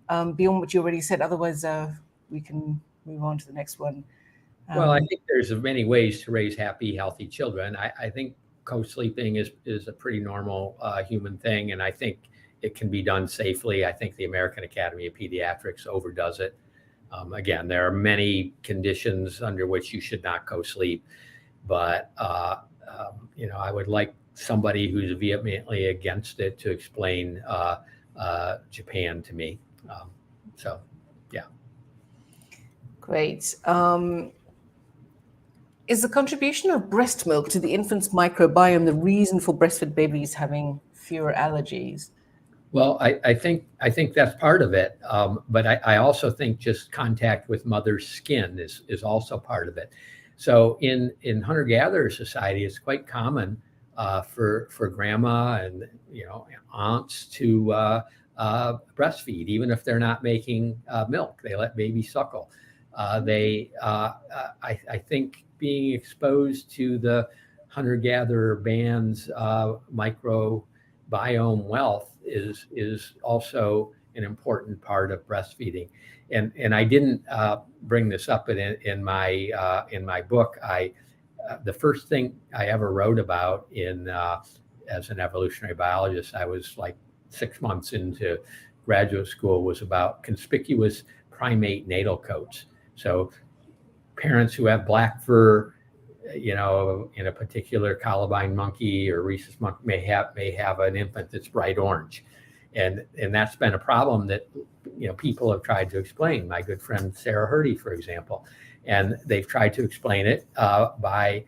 beyond what you already said. Otherwise, we can move on to the next one. Well, I think there's many ways to raise happy, healthy children. I think co-sleeping is a pretty normal human thing, and I think it can be done safely. I think the American Academy of Pediatrics overdoes it. Again, there are many conditions under which you should not co-sleep, but I would like somebody who's vehemently against it to explain Japan to me. Yeah. Great. Is the contribution of breast milk to the infant's microbiome the reason for breastfed babies having fewer allergies? Well, I think that's part of it, but I also think just contact with mother's skin is also part of it. So in hunter-gatherer society, it's quite common for grandma and aunts to breastfeed, even if they're not making milk. They let baby suckle. I think being exposed to the hunter-gatherer band's microbiome wealth is also an important part of breastfeeding. And I didn't bring this up in my book. The first thing I ever wrote about as an evolutionary biologist, I was like 6 months into graduate school, was about conspicuous primate natal coats. So parents who have black fur, in a particular colobine monkey or rhesus monkey may have an infant that's bright orange, and that's been a problem that people have tried to explain. My good friend Sarah Hurdy, for example, and they've tried to explain it by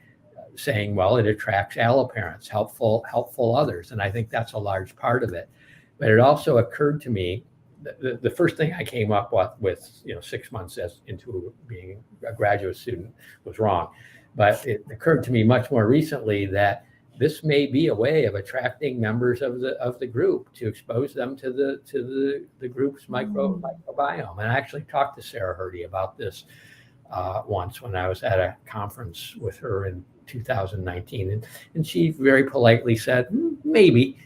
saying, well, it attracts alloparents, helpful others, and I think that's a large part of it. But it also occurred to me, the first thing I came up with 6 months into being a graduate student was wrong. But it occurred to me much more recently that this may be a way of attracting members of the group, to expose them to the group's microbiome. And I actually talked to Sarah Hurdy about this once when I was at a conference with her in 2019, and she very politely said, maybe.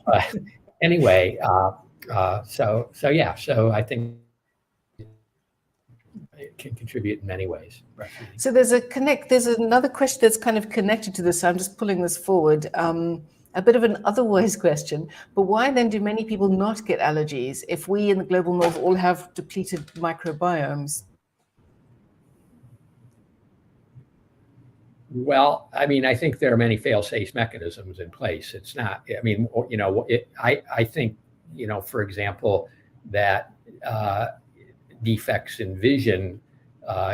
but anyway, so I think it can contribute in many ways. So there's another question that's kind of connected to this. So I'm just pulling this forward. A bit of an otherwise question, but why then do many people not get allergies if we in the global north all have depleted microbiomes? Well, I mean, I think there are many fail-safe mechanisms in place. It's not, I mean, I think, for example, that defects in vision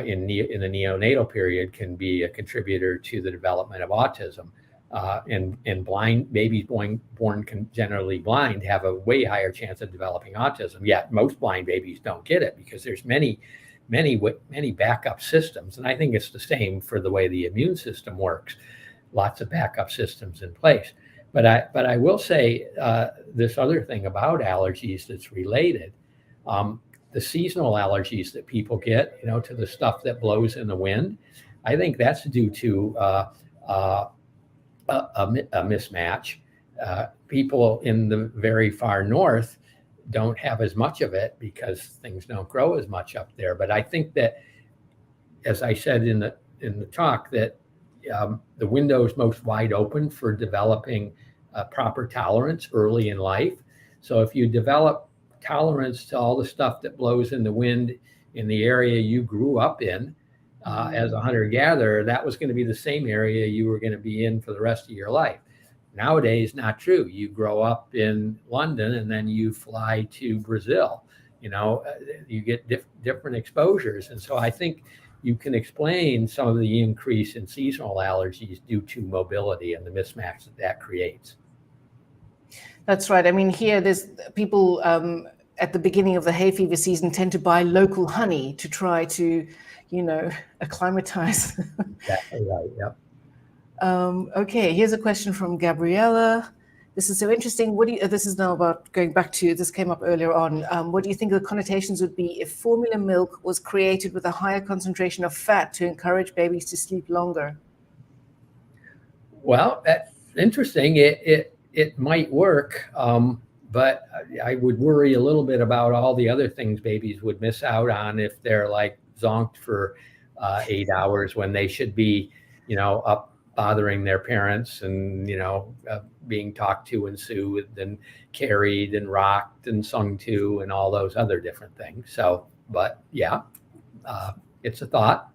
in the neonatal period can be a contributor to the development of autism. And blind babies born generally blind have a way higher chance of developing autism. Yet most blind babies don't get it because there's many backup systems. And I think it's the same for the way the immune system works. Lots of backup systems in place. But I will say this other thing about allergies that's related. The seasonal allergies that people get, to the stuff that blows in the wind, I think that's due to a mismatch. People in the very far north don't have as much of it because things don't grow as much up there. But I think that, as I said in the talk, that the window is most wide open for developing proper tolerance early in life. So if you develop tolerance to all the stuff that blows in the wind in the area you grew up in as a hunter-gatherer, that was going to be the same area you were going to be in for the rest of your life. Nowadays, not true. You grow up in London and then you fly to Brazil. You get different exposures. And so I think you can explain some of the increase in seasonal allergies due to mobility and the mismatch that creates. That's right. I mean, here there's people at the beginning of the hay fever season tend to buy local honey to try to, acclimatize. Exactly right. Yep. Okay, here's a question from Gabriella. This is so interesting. This is now about going back to, this came up earlier on. What do you think the connotations would be if formula milk was created with a higher concentration of fat to encourage babies to sleep longer? Well, that's interesting. It might work, but I would worry a little bit about all the other things babies would miss out on if they're like zonked for 8 hours when they should be, up bothering their parents and, being talked to and soothed and carried and rocked and sung to and all those other different things. So, but yeah, it's a thought.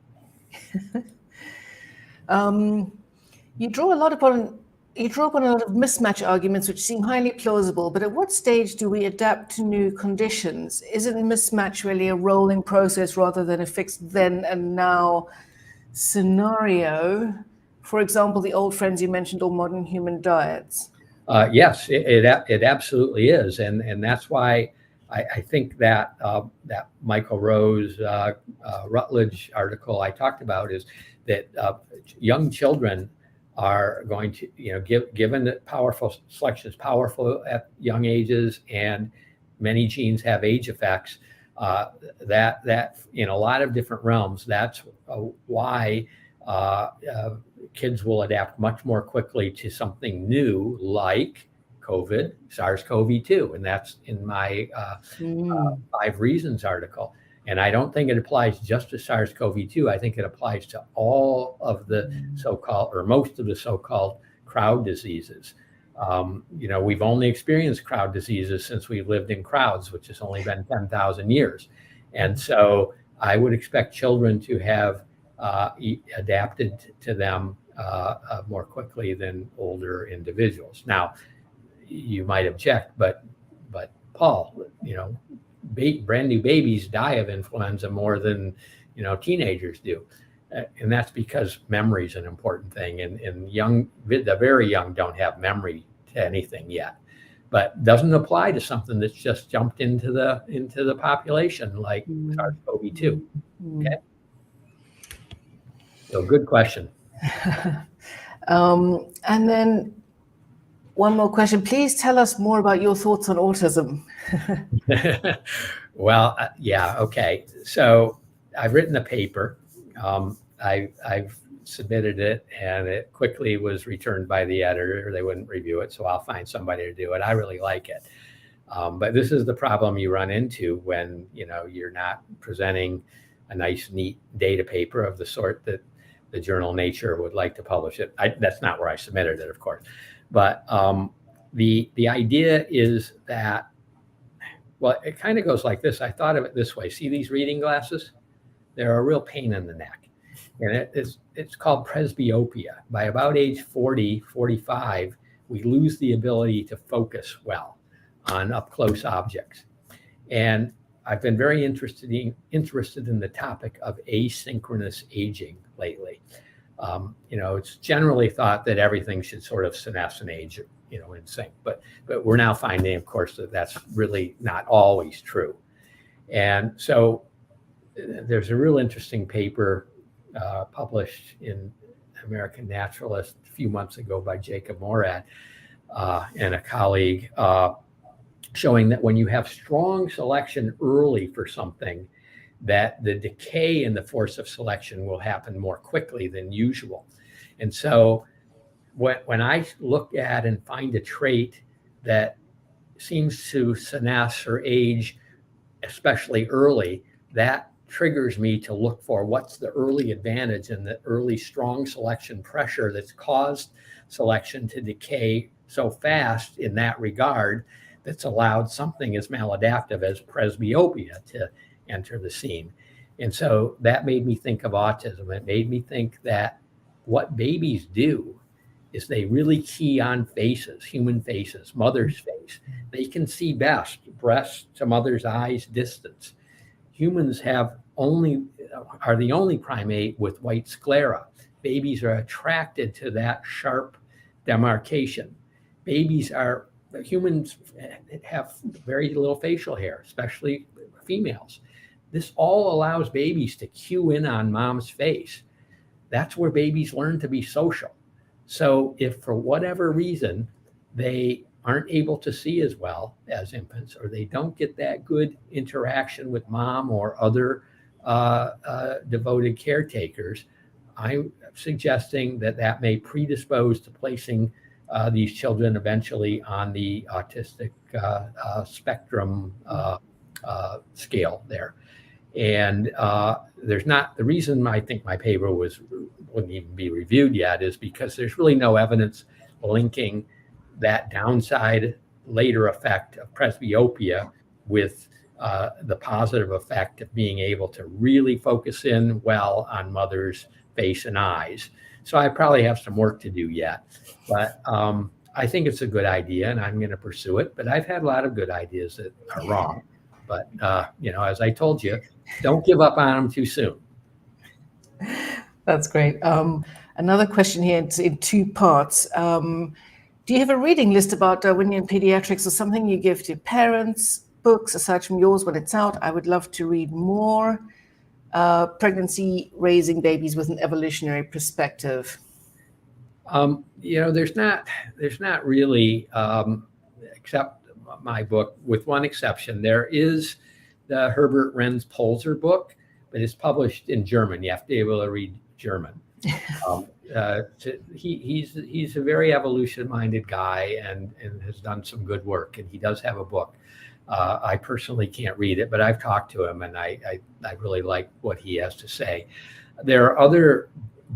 You draw upon a lot of mismatch arguments which seem highly plausible, but at what stage do we adapt to new conditions? Isn't mismatch really a rolling process rather than a fixed then and now scenario? For example, the old friends you mentioned, or modern human diets. Yes, it absolutely is, and that's why I think that that Michael Rose Rutledge article I talked about is that young children are going to, given that powerful selection is powerful at young ages, and many genes have age effects. That in a lot of different realms, that's why kids will adapt much more quickly to something new like COVID, SARS-CoV-2, and that's in my 5 Reasons article. And I don't think it applies just to SARS-CoV-2. I think it applies to all of the so-called, or most of the so-called crowd diseases. We've only experienced crowd diseases since we've lived in crowds, which has only been 10,000 years. And so I would expect children to have adapted to them more quickly than older individuals. Now, you might object, but Paul, brand new babies die of influenza more than teenagers do, and that's because memory is an important thing. And the very young don't have memory to anything yet, but doesn't apply to something that's just jumped into the population like SARS-CoV-2. Okay, so good question. And then one more question. Please tell us more about your thoughts on autism. Well, yeah, okay. So I've written a paper. I've submitted it, and it quickly was returned by the editor. They wouldn't review it, so I'll find somebody to do it. I really like it. But this is the problem you run into when you're not presenting a nice, neat data paper of the sort that the journal Nature would like to publish it. That's not where I submitted it, of course. But the idea is that, well, it kind of goes like this. I thought of it this way. See these reading glasses? They're a real pain in the neck. And it's called presbyopia. By about age 40, 45, we lose the ability to focus well on up-close objects. And I've been very interested in the topic of asynchronous aging lately. It's generally thought that everything should sort of senesce and age, in sync. But we're now finding, of course, that that's really not always true. And so there's a real interesting paper published in American Naturalist a few months ago by Jacob Morad and a colleague, showing that when you have strong selection early for something, that the decay in the force of selection will happen more quickly than usual. And so when I look at and find a trait that seems to senesce or age, especially early, that triggers me to look for what's the early advantage and the early strong selection pressure that's caused selection to decay so fast in that regard, that's allowed something as maladaptive as presbyopia to enter the scene. And so that made me think of autism. It made me think that what babies do is they really key on faces, human faces, mother's face. They can see best, breast to mother's eyes distance. Humans are the only primate with white sclera. Babies are attracted to that sharp demarcation. Humans have very little facial hair, especially females. This all allows babies to cue in on mom's face. That's where babies learn to be social. So if for whatever reason they aren't able to see as well as infants, or they don't get that good interaction with mom or other devoted caretakers, I'm suggesting that may predispose to placing these children eventually on the autistic spectrum scale there. And the reason I think my paper wouldn't even be reviewed yet is because there's really no evidence linking that downside later effect of presbyopia with the positive effect of being able to really focus in well on mother's face and eyes. So I probably have some work to do yet, but I think it's a good idea and I'm going to pursue it. But I've had a lot of good ideas that are wrong. But, as I told you, don't give up on them too soon. That's great. Another question here, it's in 2 parts. Do you have a reading list about Darwinian pediatrics or something you give to parents, books aside from yours when it's out? I would love to read more. Pregnancy, raising babies with an evolutionary perspective. There's not really, except my book, with one exception. There is the Herbert Renz-Polzer book, but it's published in German. You have to be able to read German. He's a very evolution-minded guy and has done some good work, and he does have a book. I personally can't read it, but I've talked to him, and I really like what he has to say. There are other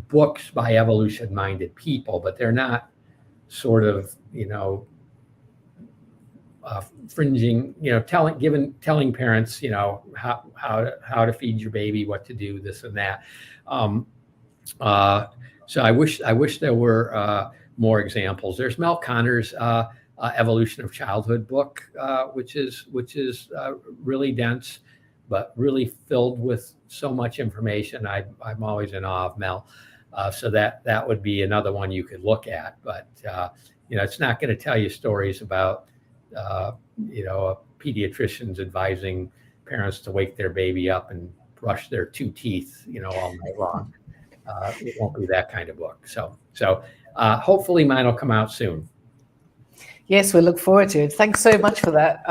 books by evolution-minded people, but they're not sort of, fringing, telling parents, how to feed your baby, what to do, this and that. So I wish there were more examples. There's Mel Connor's Evolution of Childhood book, which is really dense, but really filled with so much information. I'm always in awe of Mel. So that would be another one you could look at. But it's not going to tell you stories about pediatricians advising parents to wake their baby up and brush their 2 teeth, all night long. It won't be that kind of book. So hopefully mine will come out soon. Yes, we'll look forward to it. Thanks so much for that.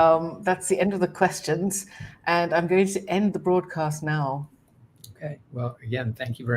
That's the end of the questions, and I'm going to end the broadcast now. Okay. Well, again, thank you very much.